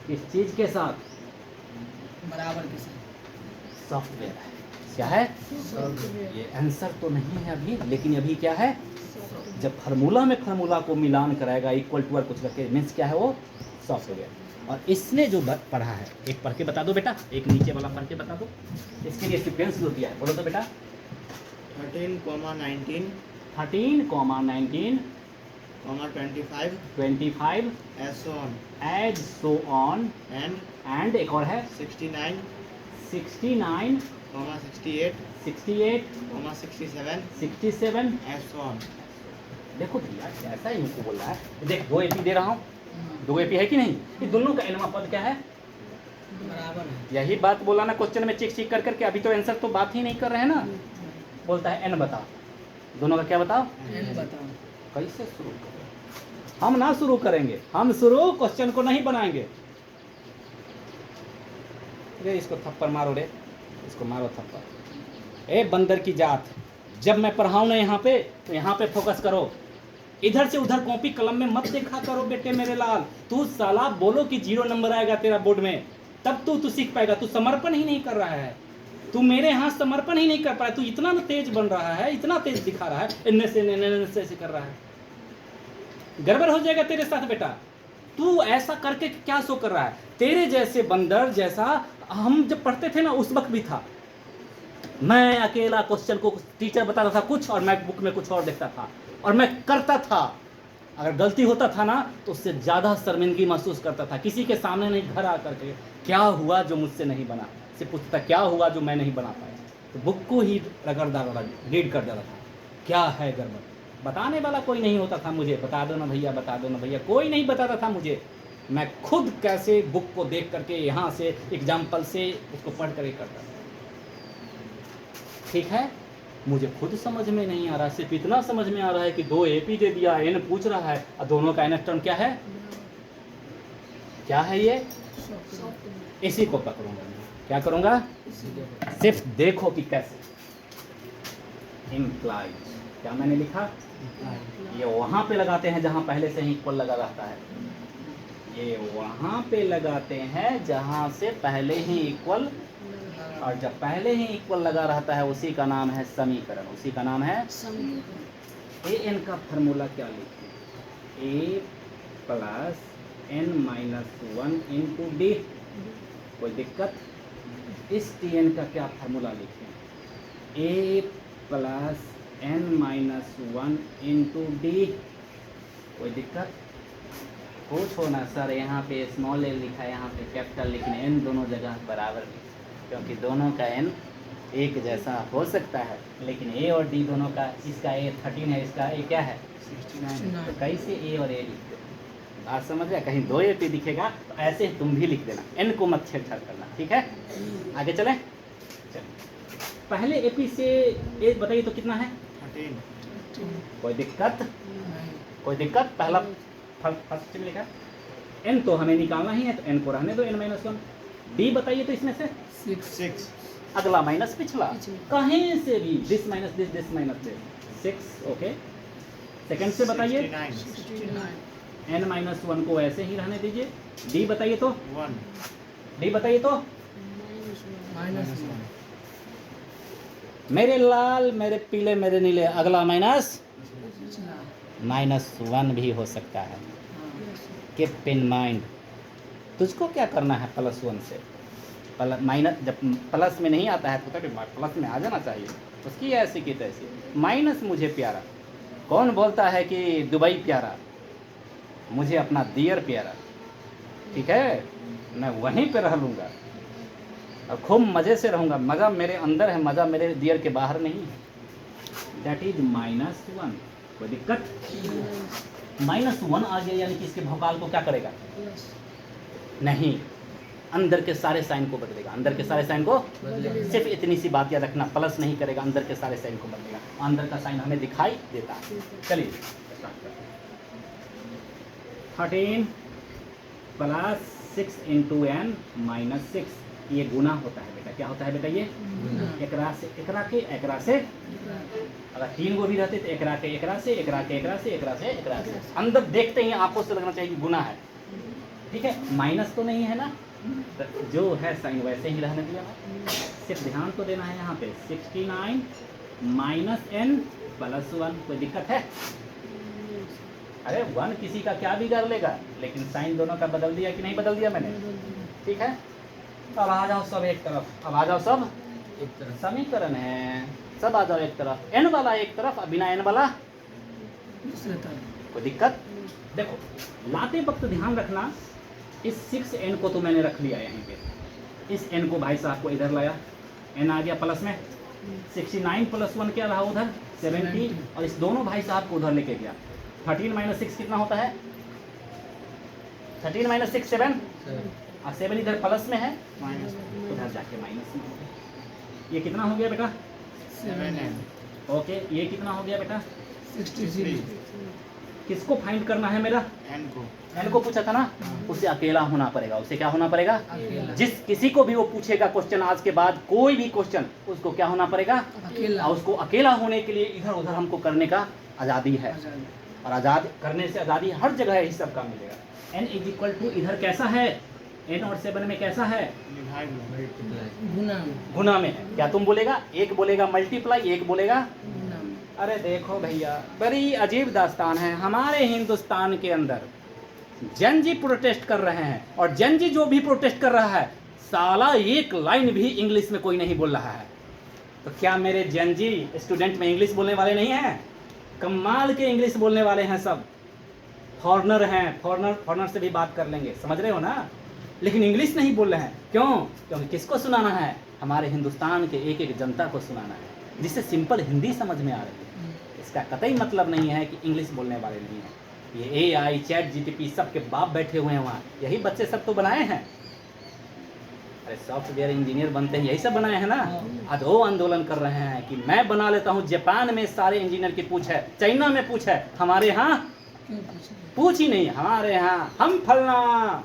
किस चीज के साथ, बराबर के साथ सॉफ्टवेयर है। क्या है, ये आंसर तो नहीं है अभी, लेकिन अभी क्या है, जब फार्मूला में फार्मूला को मिलान कराएगा, इक्वल टू और कुछ करके, मीन्स क्या है वो, सॉफ्टवेयर। और इसने जो पढ़ा है, एक पढ़ के बता दो बेटा, एक नीचे वाला पढ़ के बता दो, इसके लिए सीक्वेंस जो दिया है बोलो तो बेटा। 13,19, 13,19, 25, 25, as on, as so on, and and एक और है 69, 69, 68, 68, 67, 67, as on. देखो भैया ऐसा ही मुझको बोल रहा है, देख 2 AP दे रहा हूँ, 2 AP है कि नहीं, ये दोनों का एनमा पद क्या है, बराबर है। यही बात बोला ना क्वेश्चन में, चेक चेक कर करके। अभी तो आंसर तो बात ही नहीं कर रहे हैं ना, बोलता है एन बताओ, दोनों का क्या बताओ, n बताओ। कैसे शुरू करें, हम ना शुरू करेंगे, हम शुरू क्वेश्चन को नहीं बनाएंगे। रे इसको थप्पड़ मारो रे, इसको मारो थप्पड़। ए बंदर की जात, जब मैं पढ़ाऊँ ना यहाँ पे तो यहाँ पे फोकस करो, इधर से उधर कॉपी कलम में मत देखा करो बेटे मेरे लाल। तू साला बोलो कि 0 नंबर आएगा तेरा बोर्ड में, तब तू सीख पाएगा। तू समर्पण ही नहीं कर रहा है, तू मेरे यहाँ समर्पण ही नहीं कर पाया। तू इतना तेज बन रहा है, इतना तेज दिखा रहा है, इनने से ऐसे कर रहा है, गड़बड़ हो जाएगा तेरे साथ बेटा। तू ऐसा करके क्या शो कर रहा है, तेरे जैसे बंदर जैसा हम जब पढ़ते थे ना उस वक्त भी था। मैं अकेला क्वेश्चन को टीचर बताता था कुछ और मैं बुक में कुछ और देखता था, और मैं करता था। अगर गलती होता था ना तो उससे ज़्यादा शर्मिंदगी महसूस करता था। किसी के सामने नहीं, घर आकर के क्या हुआ जो मुझसे नहीं बना, से पूछता क्या हुआ जो मैं नहीं बना पाया, तो बुक को ही रगड़ रीड कर देता था, क्या है गड़बड़। बताने वाला कोई नहीं होता था मुझे, बता दो ना भैया, बता दो ना भैया, कोई नहीं बताता था मुझे। मैं खुद कैसे बुक को देख करके यहाँ से एग्जाम्पल से उसको पढ़ कर करता था। ठीक है, मुझे खुद समझ में नहीं आ रहा, सिर्फ इतना समझ में आ रहा है कि 2 AP दे दिया, n पूछ रहा है और दोनों का nth टर्म क्या है, क्या है ये, इसी को पकड़ूंगा मैं। क्या करूंगा, सिर्फ देखो कि कैसे इम्प्लाइज, क्या मैंने लिखा, ये वहां पे लगाते हैं जहां पहले से ही इक्वल लगा रहता है, ये वहां पे लगाते हैं जहां से पहले ही इक्वल, और जब पहले ही इक्वल लगा रहता है उसी का नाम है समीकरण, उसी का नाम है an का फॉर्मूला क्या लिखें, a plus n minus 1 into D, कोई दिक्कत। इस tn का क्या फार्मूला लिखें, a plus n minus 1 into D, कोई दिक्कत। पूछो ना सर, यहाँ पे स्मॉल a लिखा है, यहाँ पे कैपिटल लिखने, n दोनों जगह बराबर लिखें, क्योंकि दोनों का n एक जैसा हो सकता है, लेकिन a और d दोनों का, इसका a 13 है, इसका a क्या है 69, तो कैसे a और a लिखते हैं, बात समझ रहे, कहीं 2 AP दिखेगा तो ऐसे तुम भी लिख देना, n को मत छेड़छाड़ करना, ठीक है। आगे चलें, पहले AP से a बताइए तो कितना है 13, कोई दिक्कत, कोई दिक्कत। पहला फर्स्ट लिखा, n तो हमें निकालना ही है तो n को रहने दो, n माइनस 1। d बताइए तो इसमें से 6, अगला माइनस पिछला, कहीं से भी this minus this minus this, 6, okay. Second से बताइए 69, n माइनस 1 को ऐसे ही रहने दीजिए। d बताइए तो 1, d बताइए तो -1, मेरे लाल, मेरे पीले, मेरे नीले, अगला -1 भी हो सकता है। कीप इन माइंड, तुझको क्या करना है +1 से, माइनस जब प्लस में नहीं आता है तो प्लस में आ जाना चाहिए, उसकी ऐसी की तैसी। माइनस मुझे प्यारा, कौन बोलता है कि दुबई प्यारा, मुझे अपना दियर प्यारा, ठीक है, मैं वहीं पे रह लूँगा और खूब मज़े से रहूँगा, मज़ा मेरे अंदर है, मज़ा मेरे दियर के बाहर नहीं है। दैट इज -1, कोई दिक्कत। -1 आ गया यानी कि इसके भौकाल को क्या करेगा, नहीं, अंदर के सारे साइन को बदलेगा, अंदर के सारे साइन को सिर्फ इतनी सी बात याद रखना, प्लस नहीं करेगा, अंदर के सारे साइन को बदलेगा, अंदर का साइन हमें दिखाई देता है। चलिए 13 प्लस 6 इंटू n माइनस 6, ये गुना होता है बेटा, क्या होता है बेटा, ये एकरा से एकरा के, एकरा से, अगर 3 गो भी रहते तो एकरा के एकरा से, एकरा के एकरा से, एकरा से एकरा से, अंदर देखते ही आंखों से लगना चाहिए कि गुना है, ठीक है। माइनस तो नहीं है ना, तो जो है साइन वैसे ही रहने दिया, सिर्फ ध्यान तो देना है यहाँ पे। 69 माइनस n प्लस 1, कोई दिक्कत है, अरे 1 किसी का क्या बिगाड़ लेगा, लेकिन साइन दोनों का बदल दिया कि नहीं बदल दिया मैंने, ठीक है। अब आ जाओ सब एक तरफ, अब आ जाओ सब एक तरफ, समीकरण है, सब आ जाओ एक तरफ, n वाला एक तरफ, बिना n वाला कोई दिक्कत। देखो लाते वक्त ध्यान रखना, इस 6n को तो मैंने रख लिया यहीं पे, इस n को भाई साहब को इधर लाया, n आ गया प्लस में, 69 प्लस 1 क्या रहा उधर 70, और इस दोनों भाई साहब को उधर लेके गया। 13 माइनस 6 कितना होता है, 13 माइनस 6 7, और 7 इधर प्लस में है, उधर जाके माइनस में हो गया। ये कितना हो गया बेटा 7n, ओके, ये कितना हो गया बेटा 63, किसको फाइंड करना है मेरा, n को, n को पूछा था ना, उसे अकेला होना पड़ेगा, उसे क्या होना पड़ेगा, जिस किसी को भी वो पूछेगा क्वेश्चन आज के बाद, कोई भी क्वेश्चन, उसको क्या होना पड़ेगा, अकेला। और उसको अकेला होने के लिए इधर उधर हमको करने का आज़ादी है, और आज़ाद करने से आज़ादी हर जगह ही सबका मिलेगा। n = इधर कैसा है, n और 7 में कैसा है, गुना में है। क्या तुम बोलेगा, एक बोलेगा मल्टीप्लाई, एक बोलेगा, अरे देखो भैया बड़ी अजीब दास्तान है, हमारे हिंदुस्तान के अंदर जन जी प्रोटेस्ट कर रहे हैं, और जन जी जो भी प्रोटेस्ट कर रहा है, साला एक लाइन भी इंग्लिश में कोई नहीं बोल रहा है। तो क्या मेरे जन जी स्टूडेंट में इंग्लिश बोलने वाले नहीं हैं, कमाल के इंग्लिश बोलने वाले हैं, सब फॉरनर हैं, फॉरनर से भी बात कर लेंगे, समझ रहे हो ना, लेकिन इंग्लिश नहीं बोल रहे हैं, क्यों, क्योंकि किसको सुनाना है, हमारे हिंदुस्तान के एक एक जनता को सुनाना है, जिससे सिंपल हिंदी समझ में आ रही है। इसका कतई मतलब नहीं है कि इंग्लिश बोलने वाले नहीं हैं। ये AI, चैट GTP सब के बाप बैठे हुए हैं वहाँ, यही बच्चे सब तो बनाए हैं। अरे सॉफ्टवेयर इंजीनियर बनते हैं यही सब बनाए हैं ना। अधो आंदोलन कर रहे हैं कि मैं बना लेता हूँ। जापान में सारे इंजीनियर की पूछ है, चाइना में पूछ है, हमारे यहाँ पूछ ही नहीं। हमारे यहाँ हम फलना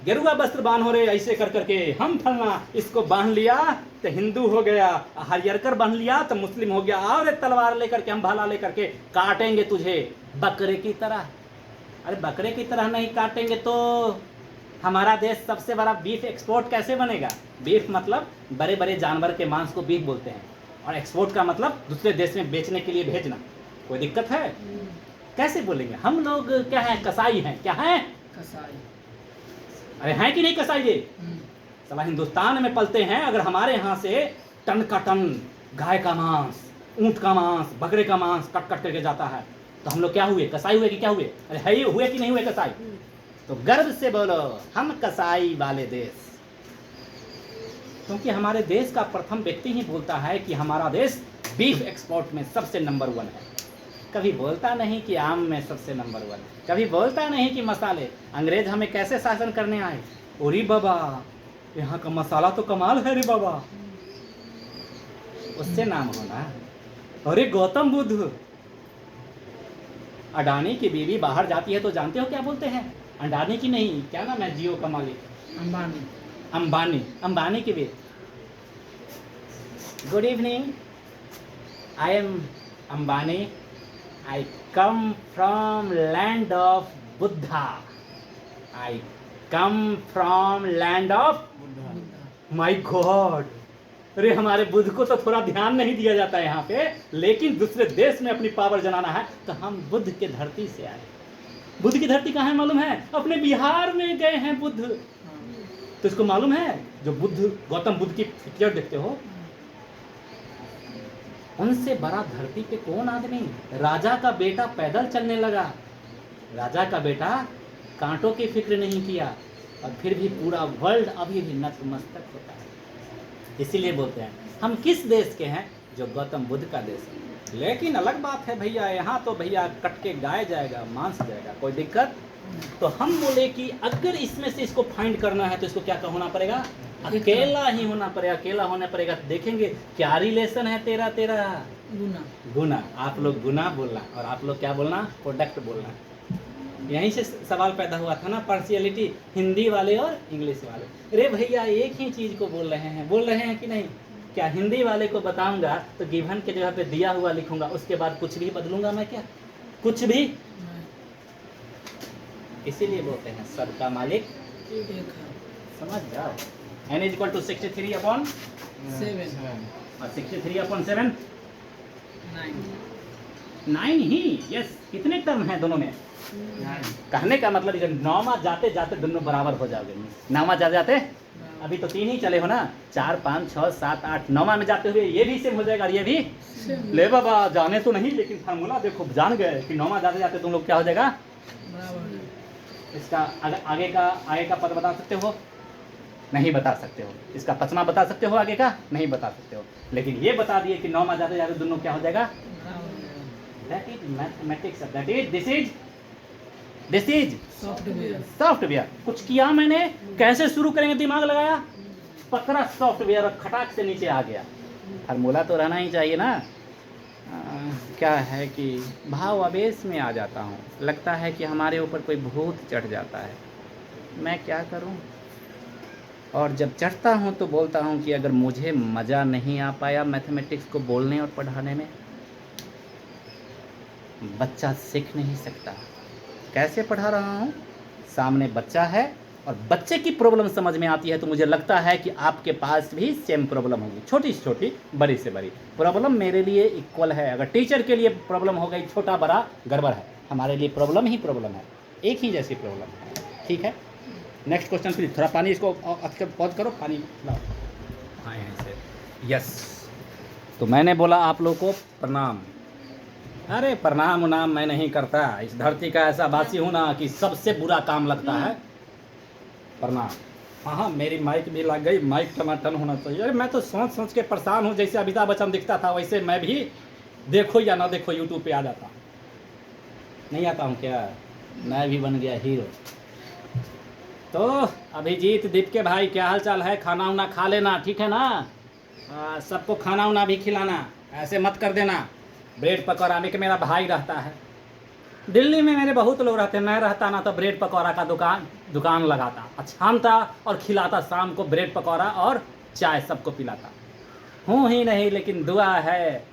गेरुआ वस्त्र बांध हो रहे ऐसे कर करके, हम फलना इसको बांध लिया तो हिंदू हो गया, हरियरकर बांध लिया तो मुस्लिम हो गया, और तलवार लेकर के हम भाला लेकर के काटेंगे तुझे बकरे की तरह। अरे बकरे की तरह नहीं काटेंगे तो हमारा देश सबसे बड़ा बीफ एक्सपोर्ट कैसे बनेगा? बीफ मतलब बड़े बड़े जानवर के मांस को बीफ बोलते हैं, और एक्सपोर्ट का मतलब दूसरे देश में बेचने के लिए भेजना। कोई दिक्कत है? कैसे बोलेंगे? हम लोग क्या है, कसाई हैं। क्या है? कसाई। अरे हैं कि नहीं कसाई? ये साला हिंदुस्तान में पलते हैं। अगर हमारे यहाँ से टन का टन गाय का मांस, ऊंट का मांस, बकरे का मांस कट कट करके जाता है तो हम लोग क्या हुए? कसाई हुए कि क्या हुए? अरे है हुए कि नहीं हुए कसाई? तो गर्व से बोलो हम कसाई वाले देश। क्योंकि हमारे देश का प्रथम व्यक्ति ही बोलता है कि हमारा देश बीफ एक्सपोर्ट में सबसे नंबर 1 है। कभी बोलता नहीं कि आम में सबसे नंबर 1, कभी बोलता नहीं कि मसाले। अंग्रेज हमें कैसे शासन करने आए? ओरी बाबा यहाँ का मसाला तो कमाल है रे बाबा, उससे नाम होना। अरे गौतम बुद्ध, अडानी की बीवी बाहर जाती है तो जानते हो क्या बोलते हैं? अडानी की नहीं, क्या नाम है जियो का मालिक? अंबानी। अंबानी। अंबानी की बीवी, good evening, I am Ambani, I come from land of Buddha. I come from land of my God. अरे हमारे बुद्ध को तो थोड़ा ध्यान नहीं दिया जाता है यहाँ पे, लेकिन दूसरे देश में अपनी पावर जनाना है तो हम बुद्ध के धरती से आए। बुद्ध की धरती कहाँ है मालूम है? अपने बिहार में गए हैं बुद्ध। तो इसको मालूम है जो बुद्ध, गौतम बुद्ध की पिक्चर देखते हो, उनसे बड़ा धरती पे कौन आदमी? राजा का बेटा पैदल चलने लगा। राजा का बेटा कांटों की फिक्र नहीं किया, और फिर भी पूरा वर्ल्ड अभी भी नतमस्तक होता है। इसीलिए बोलते हैं हम किस देश के हैं? जो गौतम बुद्ध का देश है। लेकिन अलग बात है भैया, यहाँ तो भैया कट के गाय जाएगा, मांस जाएगा, कोई दिक्कत। तो हम बोले कि अगर इसमें से इसको फाइंड करना है तो इसको क्या होना पड़ेगा? अकेला ही होना पड़ेगा। अकेला होना पड़ेगा तो देखेंगे क्या रिलेशन है तेरा गुना। गुना। आप लोग गुना बोलना और आप लोग क्या बोलना? प्रोडक्ट बोलना। यहीं से सवाल पैदा हुआ था ना, पार्शियलिटी, हिंदी वाले और इंग्लिश वाले। अरे भैया एक ही चीज़ को बोल रहे हैं कि नहीं? क्या हिंदी वाले को बताऊंगा तो गिवन के जगह पे दिया हुआ लिखूंगा, उसके बाद कुछ भी बदलूंगा मैं क्या? कुछ भी। इसीलिए बोलते हैं सबका मालिक एक है। समझ जाओ। n = 63/7 और 63/7 9 ही। यस, कितने टर्म हैं दोनों में? कहने का मतलब ये नौमा जाते जाते दोनों बराबर हो जाओगे। नौमा जाते जाते अभी तो 3 ही चले हो ना, 4 5 6 7 8 नौमा में जाते हुए ये भी सेम हो जाएगा और ये भी। ले बाबा जाने तो नहीं, लेकिन फार्मूला देखो, जान गए कि नौमा जाते जाते तुम लोग क्या हो जाएगा? इसका आगे का पद बता सकते हो? नहीं बता सकते हो। इसका पचमा बता सकते हो? आगे का नहीं बता सकते हो। लेकिन ये बता दिए कि नौमा जाते जाते दोनों क्या हो जाएगा? That is mathematics. That is this is software. कुछ किया मैंने, कैसे शुरू करेंगे दिमाग लगाया, पकड़ा सॉफ्टवेयर और खटाक से नीचे आ गया। फार्मूला तो रहना ही चाहिए ना। क्या है कि भाव आवेश में आ जाता हूँ, लगता है कि हमारे ऊपर कोई भूत चढ़ जाता है। मैं क्या करूँ? और जब चढ़ता हूँ तो बोलता हूँ कि अगर मुझे मज़ा नहीं आ पाया मैथमेटिक्स को बोलने और पढ़ाने में, बच्चा सीख नहीं सकता। कैसे पढ़ा रहा हूँ? सामने बच्चा है और बच्चे की प्रॉब्लम समझ में आती है तो मुझे लगता है कि आपके पास भी सेम प्रॉब्लम होगी, छोटी से छोटी, बड़ी से बड़ी प्रॉब्लम मेरे लिए इक्वल है। अगर टीचर के लिए प्रॉब्लम हो गई छोटा बड़ा गड़बड़ है, हमारे लिए प्रॉब्लम ही प्रॉब्लम है, एक ही जैसी प्रॉब्लम है। ठीक है, नेक्स्ट क्वेश्चन प्लीज। थोड़ा पानी इसको पॉज करो, पानी लाओ। हाँ यहाँ से। यस, तो मैंने बोला आप लोग को प्रणाम। अरे प्रणाम उनाम मैं नहीं करता, इस धरती का ऐसा वासी हूँ ना कि सबसे बुरा काम लगता है प्रणाम। हाँ, मेरी माइक भी लग गई, माइक टमाटन होना चाहिए। अरे मैं तो सोच के परेशान हूँ, जैसे अमिताभ बच्चन दिखता था वैसे मैं भी देखो या ना देखो यूट्यूब पे आ जाता हूँ। नहीं आता हूँ क्या? मैं भी बन गया हीरो। तो अभिजीत दीप के भाई क्या हाल चाल है? खाना वाना खा लेना, ठीक है ना? सबको खाना वाना भी खिलाना, ऐसे मत कर देना। ब्रेड पकौड़ा में कि मेरा भाई रहता है दिल्ली में, मेरे बहुत लोग रहते हैं। मैं रहता ना तो ब्रेड पकौड़ा का दुकान लगाता, छानता और खिलाता शाम को ब्रेड पकौड़ा और चाय सबको पिलाता। हूँ ही नहीं, लेकिन दुआ है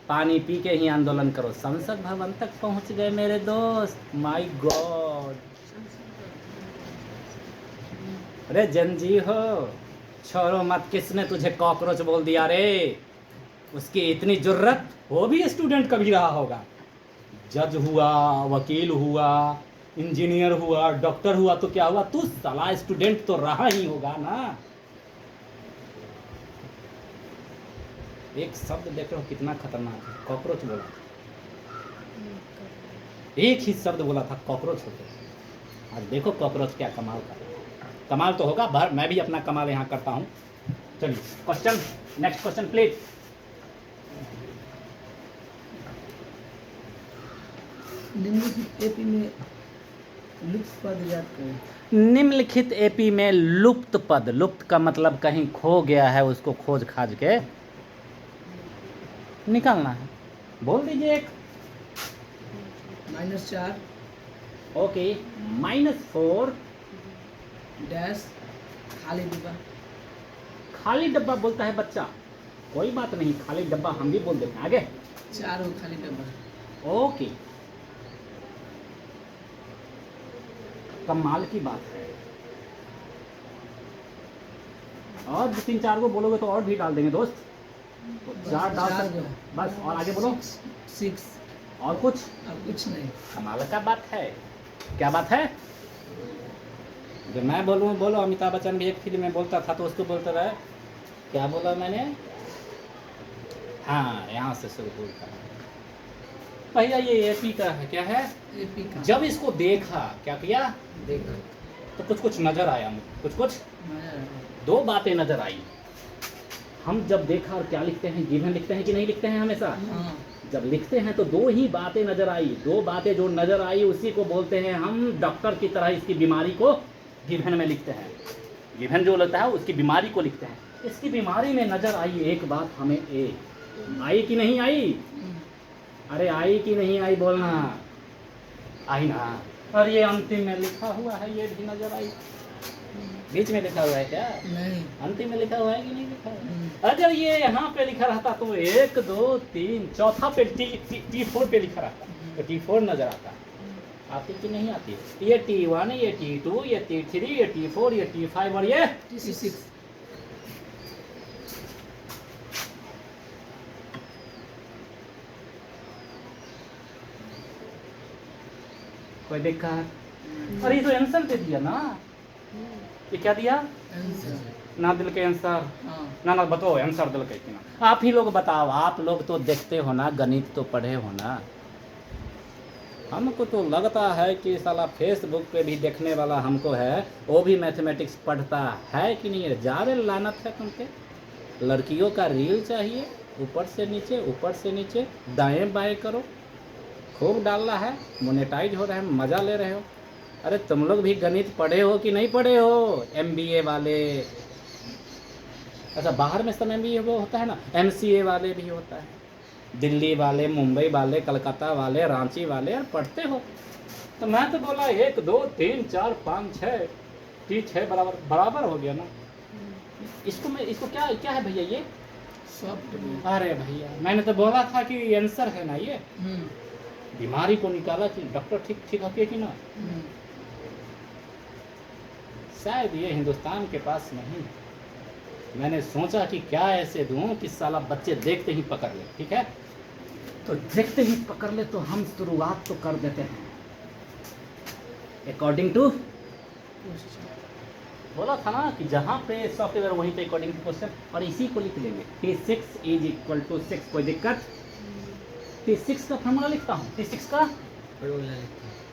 पानी पी के ही आंदोलन करो। संसद भवन तक पहुँच गए मेरे दोस्त, माय गॉड। अरे जनजी हो, छोड़ो मत। किसने तुझे कॉकरोच बोल दिया रे? उसकी इतनी जुर्रत, वो भी स्टूडेंट कभी रहा होगा। जज हुआ, वकील हुआ, इंजीनियर हुआ, डॉक्टर हुआ तो क्या हुआ? तू साला स्टूडेंट तो रहा ही होगा ना। एक शब्द देख रहे हो कितना खतरनाक है, कॉकरोच बोला। एक ही शब्द बोला था, कॉकरोच होते। आज देखो कॉकरोच क्या कमाल कर रहा है। कमाल तो होगा, भर मैं भी अपना कमाल यहाँ करता हूँ। चलिए क्वेश्चन, नेक्स्ट क्वेश्चन प्लीज। निम्नलिखित एपी में लुप्त पद याद करें। निम्नलिखित एपी में लुप्त पद, लुप्त का मतलब कहीं खो गया है, उसको खोज खाज के निकालना है। बोल दीजिए एक। -4 ओके, -4 डैश खाली डिब्बा। खाली डब्बा बोलता है बच्चा, कोई बात नहीं, खाली डब्बा हम भी बोल देते हैं। आगे 4 हो खाली डिब्बा। ओके, कमाल की बात है। और 2-3-4 को बोलोगे तो और भी डाल देंगे दोस्त। तो 4 डाल चार सकते को। हो। बस, और आगे बोलो। 6 और कुछ? अब कुछ नहीं। कमाल का बात है। क्या बात है? जब मैं बोलूँ बोलो। अमिताभ बच्चन भी एक फिल्म में बोलता था तो उसको बोलता रहा, क्या बोला मैंने? हाँ, यहाँ से शुरू बोलता है भैया, ये एपी का है। क्या है? एपी का। जब इसको देखा, क्या किया? देखा तो कुछ कुछ नजर आया मुझे, कुछ मजा आया। 2 बातें नजर आई। हम जब देखा और क्या लिखते हैं, गिवन लिखते हैं कि नहीं लिखते हैं हमेशा? हाँ, जब लिखते हैं तो 2 ही बातें नजर आई। 2 बातें जो नजर आई उसी को बोलते हैं हम डॉक्टर की तरह इसकी बीमारी को गिवन में लिखते हैं। गिवन जो लेता है उसकी बीमारी को लिखते हैं। इसकी बीमारी में नजर आई एक बात हमें, ए आई कि नहीं आई? अरे आई कि नहीं आई बोलना। आई ना। और ये अंतिम में लिखा हुआ है, ये भी नजर आई। बीच में लिखा हुआ है क्या? नहीं। अंतिम में लिखा हुआ है कि नहीं लिखा है? हम्म। अगर ये यहाँ पे लिखा रहता तो 1 2 3 चौथा पे T4 पे लिखा रहता तो T4 नजर आता। आती कि नहीं आती? ये T1, ये T2, ये T3, ये T4, ये T5 और ये T6। कोई दिक्कत? और ये तो आंसर दे दिया ना। ये क्या दिया? आंसर। ना दिल के आंसर। हाँ। ना बताओ आंसर दिल के ना। आप ही लोग बताओ, आप लोग तो देखते हो ना, गणित तो पढ़े हो ना। हमको तो लगता है कि साला फेसबुक पे भी देखने वाला हमको है, वो भी मैथमेटिक्स पढ़ता है कि नहीं है? ज़्यादा लानत है तुमके। लड़कियों का रील चाहिए, ऊपर से नीचे दाएं बाएं करो, खूब डालना है, मोनेटाइज हो रहा है, मज़ा ले रहे हो। अरे तुम लोग भी गणित पढ़े हो कि नहीं पढ़े हो? MBA वाले, अच्छा बाहर में सब MBA वो होता है ना, MCA वाले भी होता है। दिल्ली वाले, मुंबई वाले, कलकत्ता वाले, रांची वाले, यार पढ़ते हो। तो मैं तो बोला 1 2 3 4 5 6 T6 बराबर हो गया ना। इसको क्या है भैया ये? सॉफ्टवेयर। अरे भैया मैंने तो बोला था कि आंसर है ना ये। हम्म। बीमारी को निकाला कि डॉक्टर ठीक हके कि ना। हम्म। शायद ये हिंदुस्तान के पास नहीं। मैंने सोचा कि क्या ऐसे दूं कि साला बच्चे देखते ही पकड़ ले। ठीक है, तो देखते ही पकड़ ले तो हम शुरुआत तो कर देते हैं अकॉर्डिंग टू। बोला था ना कि जहाँ पे सॉफ्टवेयर वहीं पे अकॉर्डिंग टू क्वेश्चन, और इसी को लिख लेंगे। T6 = 6। कोई दिक्कत? T6 का फॉर्मूला लिखता हूँ। T6 का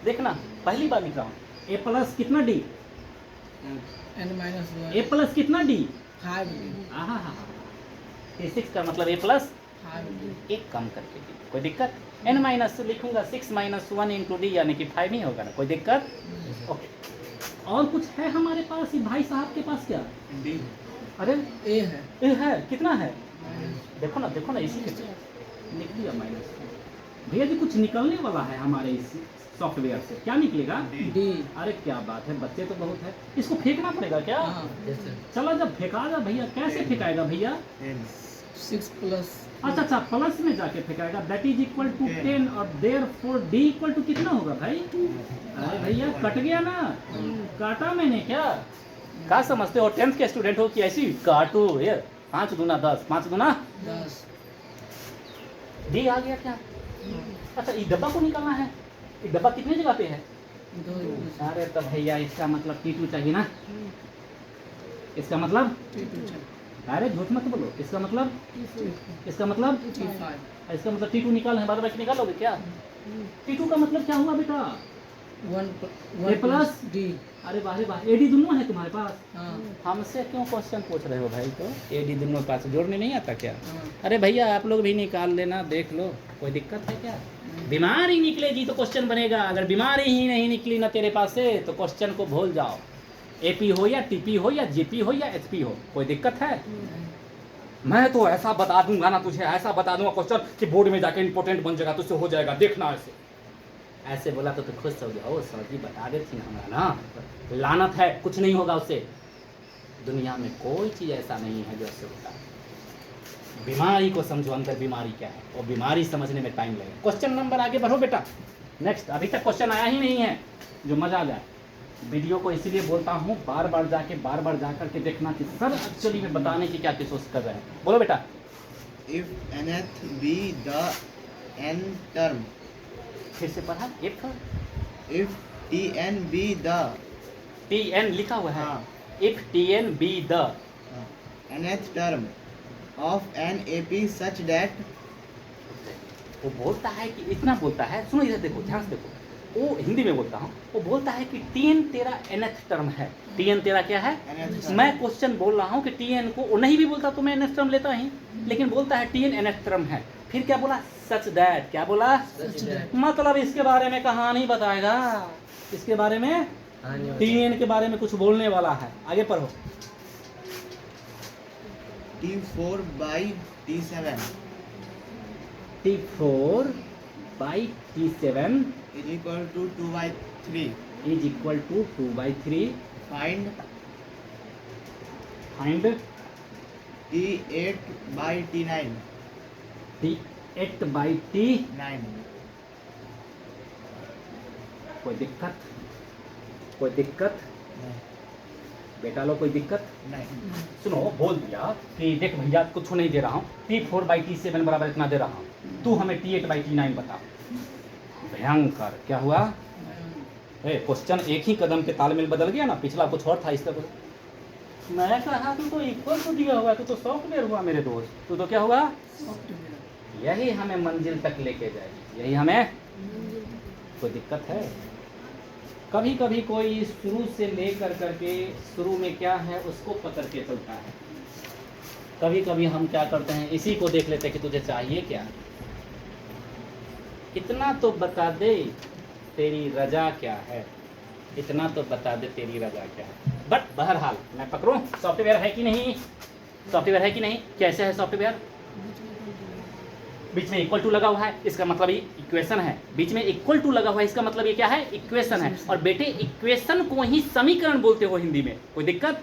देखना, पहली बार लिख रहा हूँ। A+ कितना D? n-1 A+ कितना D? 5 T6 का मतलब A+ 5D. एक कम करके डी, कोई दिक्कत? n माइनस लिखूंगा 6 माइनस 1 इंटू डी यानी कि 5 ही होगा ना, कोई दिक्कत? ओके, और कुछ है हमारे पास? ये भाई साहब के पास क्या? D. अरे A है. ये है, कितना है? Minus. देखो ना इसी के लिख दिया माइनस। भैया जी कुछ निकलने वाला है हमारे इस सॉफ्टवेयर से, क्या निकलेगा? D. अरे क्या बात है, बच्चे तो बहुत है। इसको फेंकना पड़ेगा क्या? हाँ. Yes sir. चलो जब फेंकागा भैया, कैसे फेंकाएगा भैया? 10. 6 plus. अच्छा, प्लस में जाके फेंकाएगा, दैट इज इक्वल टू 10 और देयरफॉर डी इक्वल टू कितना होगा भाई? अरे भैया कट गया ना, काटा मैंने क्या? क्या समझते हो, 10th के स्टूडेंट हो कि ऐसी काटो ये? 5 दूना 10, 5 दूना 10. डी आ गया क्या? अच्छा, इस डब्बा को निकालना है। ये डब्बा कितने जगह पे है? 2. अरे तो भैया इसका मतलब T2 चाहिए ना, इसका मतलब? T2. अरे झूठ मत बोलो, इसका मतलब? इसका मतलब? T5. इसका मतलब T2 निकाल है, बाद बाकी निकालोगे क्या? T2 का मतलब क्या हुआ बेटा? 1 plus D. अरे वाह रे वाह, एडी दोनों है तुम्हारे पास? हाँ. हमसे क्यों क्वेश्चन पूछ रहे हो भाई? तो एडी दोनों के पास जोड़ने नहीं आता क्या? हाँ. अरे भैया आप लोग भी निकाल लेना, देख लो, कोई दिक्कत है क्या? बीमारी निकलेगी तो क्वेश्चन बनेगा, अगर बीमारी ही नहीं निकली ना तेरे पास से तो क्वेश्चन को भूल जाओ। एपी हो या टीपी हो या जीपी हो या एचपी हो, कोई दिक्कत है? मैं तो ऐसा बता दूंगा ना तुझे, ऐसा बता दूंगा क्वेश्चन कि बोर्ड में जाके इंपॉर्टेंट बन जाएगा, तुझसे हो जाएगा, देखना। ऐसे बोला तो खुश हो गया, ओ सर जी बता देती ना हमारा ना, लानत है, कुछ नहीं होगा उससे। दुनिया में कोई चीज़ ऐसा नहीं है जो ऐसे होता है। बीमारी को समझो, अंदर बीमारी क्या है, और बीमारी समझने में टाइम लगेगा। क्वेश्चन नंबर आगे बढ़ो बेटा, नेक्स्ट। अभी तक क्वेश्चन आया ही नहीं है जो मजा आ जाए। वीडियो को इसीलिए बोलता हूँ बार बार जा करके देखना कि सर एक्चुअली में बताने की क्या कोशिश कर रहे हैं। बोलो बेटा। If nth be the n term. फिर से पढ़ा, If Tn be the. TN लिखा हुआ है। हाँ. If TN be the nth term of an AP such that. वो बोलता है कि इतना बोलता है, सुनो इधर देखो, ध्यान से देखो, वो हिंदी में बोलता हूँ। वो बोलता है कि TN तेरा nth टर्म है। TN तेरा क्या है? nth term. मैं क्वेश्चन बोल रहा हूँ कि TN को, वो नहीं भी बोलता तो मैं nth टर्म लेता ही, लेकिन बोलता है TN nth टर्म है। फिर क्या बोला? Such that. क्या बोला? Such that. मतलब इसके बारे में कहानी बताएगा, इसके बारे में, TN के बारे में कुछ बोलने वाला है। आगे पढ़ो। T4 by T7 T4 by T7 is equal to 2 by 3. is equal to 2 by 3. Find T8 by T9. T8 by T9। 9. कोई दिक्कत? कोई दिक्कत बेटा लो, कोई दिक्कत? नहीं। सुनो, बोल दिया कि देख भैया कुछ नहीं दे रहा हूँ, T4 by T7 बराबर इतना दे रहा हूँ, तू हमें T8 by T9 बता। भयंकर। क्या हुआ? क्वेश्चन एक ही कदम पे तालमेल बदल गया ना, पिछला कुछ और था, इसका कुछ। मैं कहा तू तो इक्वल टू दिया हुआ, तू तो सॉफ्टवेयर हुआ मेरे दोस्त, तू तो क्या हुआ? Software. यही हमें मंजिल तक लेके जाएगी, यही हमें। कोई दिक्कत है? कभी कभी कोई शुरू से लेकर करके शुरू में क्या है उसको पकड़ के चलता है। कभी कभी हम क्या करते हैं, इसी को देख लेते हैं कि तुझे चाहिए क्या। इतना तो बता दे तेरी रजा क्या है, इतना तो बता दे तेरी रजा क्या है। बट बहरहाल मैं पकड़ूं, सॉफ्टवेयर है कि नहीं? सॉफ्टवेयर है कि नहीं? कैसे है सॉफ्टवेयर? बीच में इक्वल टू लगा हुआ है, इसका मतलब ये इक्वेशन है। बीच में इक्वल टू लगा हुआ है, इसका मतलब ये क्या है? इक्वेशन है। और बेटे इक्वेशन को ही समीकरण बोलते हो हिंदी में, कोई दिक्कत?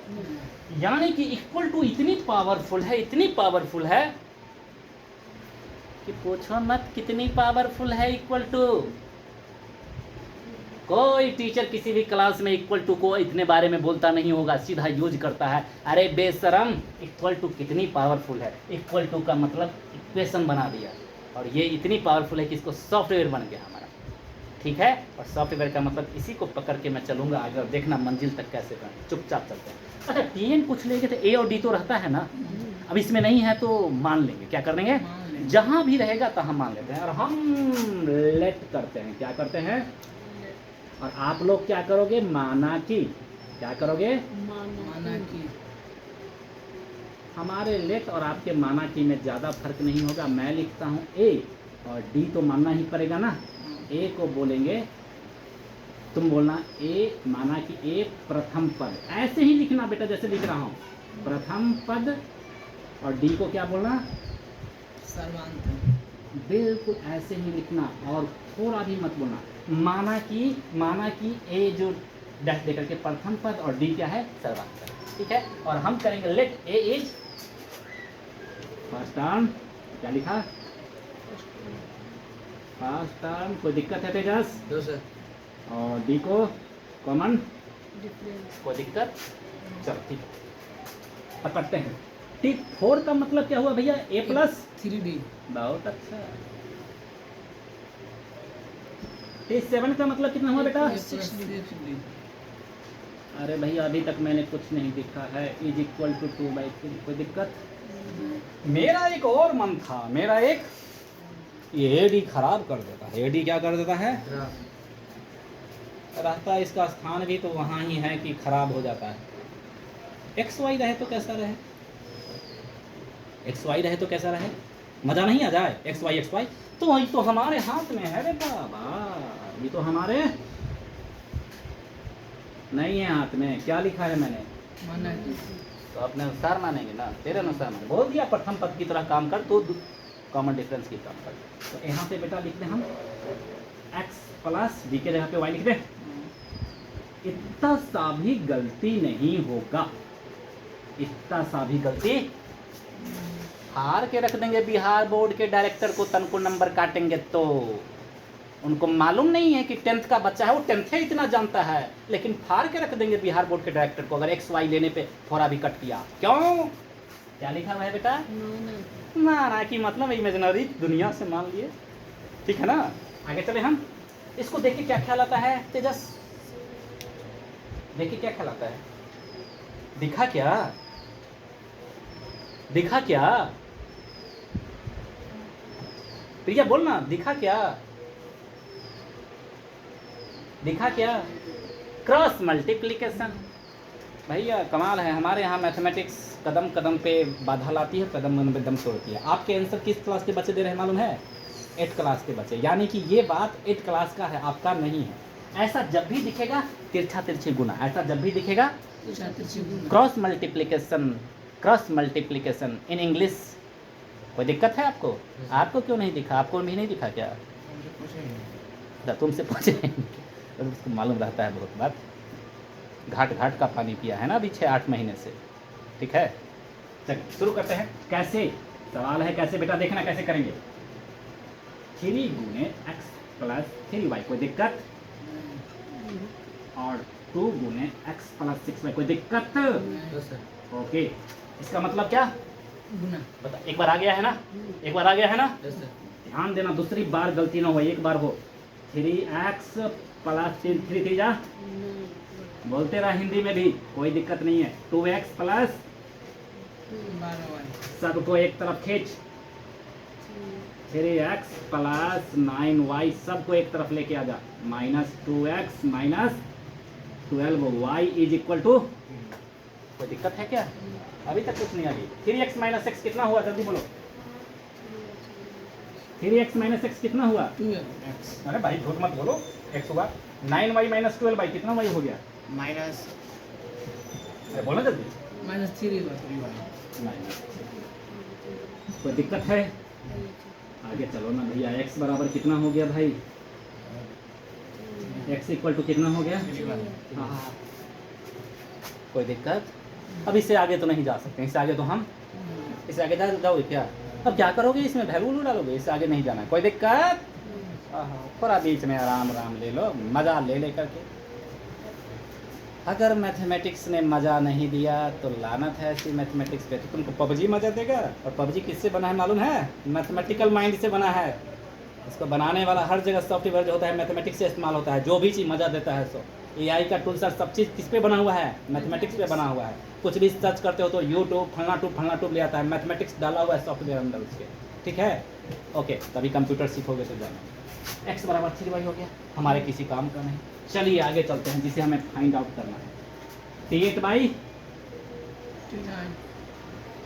यानी कि इक्वल टू इतनी पावरफुल है, इतनी पावरफुल है कि पूछो मत कितनी पावरफुल है इक्वल टू। कोई टीचर किसी भी क्लास में इक्वल टू को इतने बारे में बोलता नहीं होगा, सीधा यूज करता है। अरे बेशरम, इक्वल टू कितनी पावरफुल है। इक्वल टू का मतलब इक्वेशन बना दिया, और ये इतनी पावरफुल है कि इसको सॉफ्टवेयर बन गया हमारा। ठीक है? और सॉफ्टवेयर का मतलब इसी को पकड़ के मैं चलूँगा आगे, और देखना मंजिल तक कैसे करें। चुपचाप चलते हैं। अच्छा, TN कुछ लेंगे तो A और D तो रहता है ना, अब इसमें नहीं है तो मान लेंगे। क्या कर देंगे? जहाँ भी रहेगा तहाँ मान लेते हैं, और हम लेट करते हैं। क्या करते हैं? और आप लोग क्या करोगे? माना कि। क्या करोगे? माना कि। हमारे लेट और आपके माना की में ज़्यादा फर्क नहीं होगा। मैं लिखता हूँ ए और डी तो मानना ही पड़ेगा ना। ए को बोलेंगे, तुम बोलना ए, माना कि ए प्रथम पद, ऐसे ही लिखना बेटा जैसे लिख रहा हूँ, प्रथम पद। और डी को क्या बोलना, सर्वांत। बिल्कुल ऐसे ही लिखना और थोड़ा भी मत बोलना। माना कि ए जो डैश देकर के प्रथम पद और डी क्या है, सर्वांत। ठीक है, और हम करेंगे let A is first term. क्या लिखा, फर्स्ट टर्म। कोई दिक्कत है तेजस? No sir. और डी को कॉमन, डिफरेंस। कोई दिक्कत? चलो ठीक है, पकड़ते हैं। टिक 4 का मतलब क्या हुआ भैया, ए प्लस 3D। बहुत अच्छा। टिक 7 का मतलब कितना हुआ बेटा? 6D। अरे भैया अभी तक मैंने कुछ नहीं लिखा है। Is equal to 2/3। कोई दिक्कत? मेरा एक और मन था, मेरा एक, ये एडी खराब कर देता है। एडी क्या कर देता है, रहता है इसका स्थान भी तो वहाँ ही है कि खराब हो जाता है। एक्स वाई रहे तो कैसा रहे, एक्स वाई रहे तो कैसा रहे, मज़ा नहीं आ जाए। एक्स वाई तो वही तो हमारे हाथ में है बेटा। वाह, ये तो हमारे नहीं है हाथ में। क्या लिखा है मैंने, माना है। तो अपने अनुसार मानेंगे ना, तेरे अनुसार मानेंगे। बोल दिया प्रथम पद की तरह काम कर, तो कॉमन डिफरेंस की काम कर। तो यहाँ पे बेटा लिखते हैं हम x प्लस डी के जगह पे y लिख दें। इतना सा भी गलती नहीं होगा, इतना सा भी गलती। हार के रख देंगे बिहार बोर्ड के डायरेक्टर को, तन को नंबर काटेंगे तो उनको मालूम नहीं है कि 10th का बच्चा है, वो 10th इतना जानता है, लेकिन फाड़ के रख देंगे बिहार बोर्ड के डायरेक्टर को अगर एक्स वाई लेने पे थोड़ा भी कट किया। क्यों, क्या लिखा हुआ है बेटा, ना कि मतलब इमेजिनरी दुनिया से मान लिए। ठीक है ना, आगे चले हम। इसको देख के क्या ख्याल आता है तेजस, देखिए क्या ख्याल आता है, दिखा क्या, दिखा क्या प्रिया, बोलना, दिखा क्या, दिखा क्या, क्रॉस मल्टीप्लिकेशन। भैया कमाल है, हमारे यहाँ मैथमेटिक्स कदम कदम पे बाधा लाती है, कदम कदम पे दम तोड़ती है। आपके आंसर किस क्लास के बच्चे दे रहे हैं मालूम है, 8th क्लास के बच्चे, यानी कि ये बात 8th क्लास का है, आपका नहीं है। ऐसा जब भी दिखेगा तिरछा तिरछी गुना, ऐसा जब भी दिखेगा cross multiplication, cross multiplication in English. कोई दिक्कत है आपको, आपको क्यों नहीं दिखा, आपको भी नहीं दिखा क्या, तुमसे पूछे उसको मालूम रहता है बहुत बात, घाट घाट का पानी पिया है ना अभी 6-8 महीने से। ठीक है, चलिए शुरू करते हैं। कैसे, सवाल है कैसे बेटा, देखना कैसे करेंगे। 3 गुने x प्लस 3y, कोई दिक्कत, और 2 गुने x प्लस 6y, कोई दिक्कत। ओके, इसका मतलब क्या, गुना। बता, एक बार आ गया है ना, एक बार आ गया है ना, ध्यान देना, दूसरी बार गलती ना हो, एक बार हो। 3x प्लस 3 जा, बोलते रहा हिंदी में भी, कोई दिक्कत नहीं है। 2x प्लस, सबको एक तरफ खींच, 3x प्लस 9y, सबको एक तरफ लेके आ जा, minus 2x minus 12y is equal to, कोई दिक्कत है क्या, अभी तक कुछ नहीं आ गई। 3x माइनस x कितना हुआ, जल्दी बोलो, 3x माइनस x कितना हुआ, 2x। अरे भाई झूठ मत बोलो, x हुआ। 9y माइनस 12y कितना y हो गया, माइनस, अरे बोलो जल्दी, माइनस 3y। माइनस। कोई दिक्कत है, आगे चलो ना भैया। x बराबर कितना हो गया भाई, x इक्वल टू कितना हो गया, हाँ, कोई दिक्कत। अब इससे आगे तो नहीं जा सकते, इससे आगे तो हम, इससे आगे जाओगे क्या, अब क्या करोगे, इसमें वैल्यू डालोगे, इससे आगे नहीं जाना, कोई दिक्कत। थोड़ा बीच में आराम आराम ले लो, मज़ा ले ले करके। अगर मैथमेटिक्स ने मज़ा नहीं दिया तो लानत है ऐसी मैथमेटिक्स पे, तो तुमको पबजी मज़ा देगा। और पबजी किससे बना है मालूम है, मैथमेटिकल माइंड से बना है। इसको बनाने वाला हर जगह सॉफ्टवेयर जो होता है मैथमेटिक्स से इस्तेमाल होता है, जो भी चीज़ मज़ा देता है। सो AI का टूल सर सब चीज़ किस पे बना हुआ है, मैथमेटिक्स पे बना हुआ है। कुछ भी सर्च करते हो तो यूट्यूब फलना टूब ले आता है, मैथमेटिक्स डाला हुआ है सॉफ्टवेयर अंदर उसके। ठीक है, ओके, तभी कंप्यूटर सीखोगे तो जाना। x बराबर 3y हो गया, हमारे किसी काम का नहीं। चलिए आगे चलते हैं, जिसे हमें फाइंड आउट करना है। 8/9,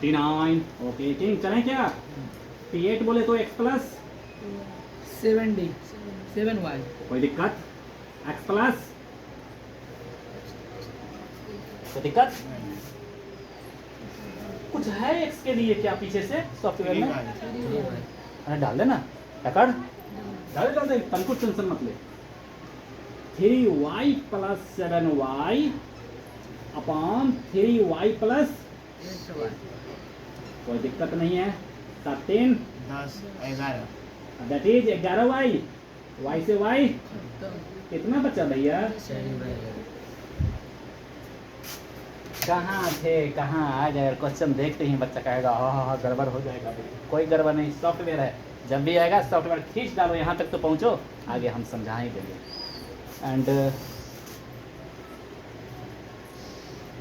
T9 ओके किंग चलें क्या? T8 बोले तो x प्लस 7D 7Y कोई दिक्कत? x प्लस कोई दिक्कत? कुछ है x के लिए क्या पीछे से सॉफ्टवेयर में? 3Y अरे डाल देना टकर डाल दे तन को टेंशन मत ले 3y plus 7y upon 3y plus 8Y कोई दिक्कत नहीं है 13 10 11 दैट इज 11y y से y कितना बचा भैया? कहाँ थे कहाँ आ गए क्वेश्चन देखते ही बच्चा कहेगा हाँ गड़बड़ हो जाएगा। कोई गड़बड़ नहीं, सॉफ्टवेयर है, जब भी आएगा सॉफ्टवेयर खींच डालो यहाँ तक तो पहुँचो, आगे हम समझा ही देंगे। एंड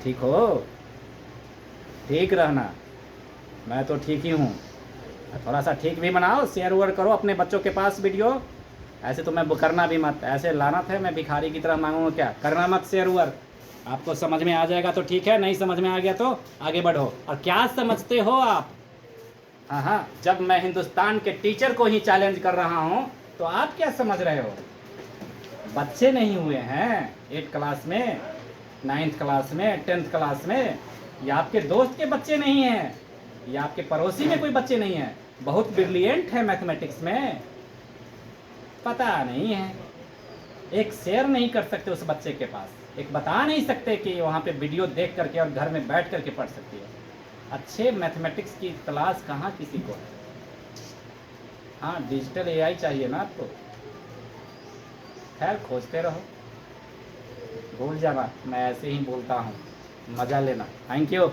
ठीक हो, ठीक रहना, मैं तो ठीक ही हूँ, थोड़ा सा ठीक भी बनाओ, शेयर वेयर करो अपने बच्चों के पास वीडियो। ऐसे तो मैं करना भी मत, ऐसे लाना था मैं भिखारी की तरह मांगूंगा क्या, करना मत शेयर वेयर। आपको समझ में आ जाएगा तो ठीक है, नहीं समझ में आ गया तो आगे बढ़ो। और क्या समझते हो आप? हाँ, जब मैं हिंदुस्तान के टीचर को ही चैलेंज कर रहा हूँ तो आप क्या समझ रहे हो? बच्चे नहीं हुए हैं 8th क्लास में, 9th क्लास में, 10th क्लास में, या आपके दोस्त के बच्चे नहीं हैं, या आपके पड़ोसी में कोई बच्चे नहीं हैं, बहुत ब्रिलियंट है मैथमेटिक्स में, पता नहीं है, एक शेयर नहीं कर सकते उस बच्चे के पास, एक बता नहीं सकते कि वहाँ पे वीडियो देख करके और घर में बैठ करके पढ़ सकती है। अच्छे मैथमेटिक्स की तलाश कहाँ किसी को है? हाँ, डिजिटल एआई चाहिए ना आपको, खैर खोजते रहो, भूल जाना मैं ऐसे ही बोलता हूँ, मज़ा लेना। Thank you.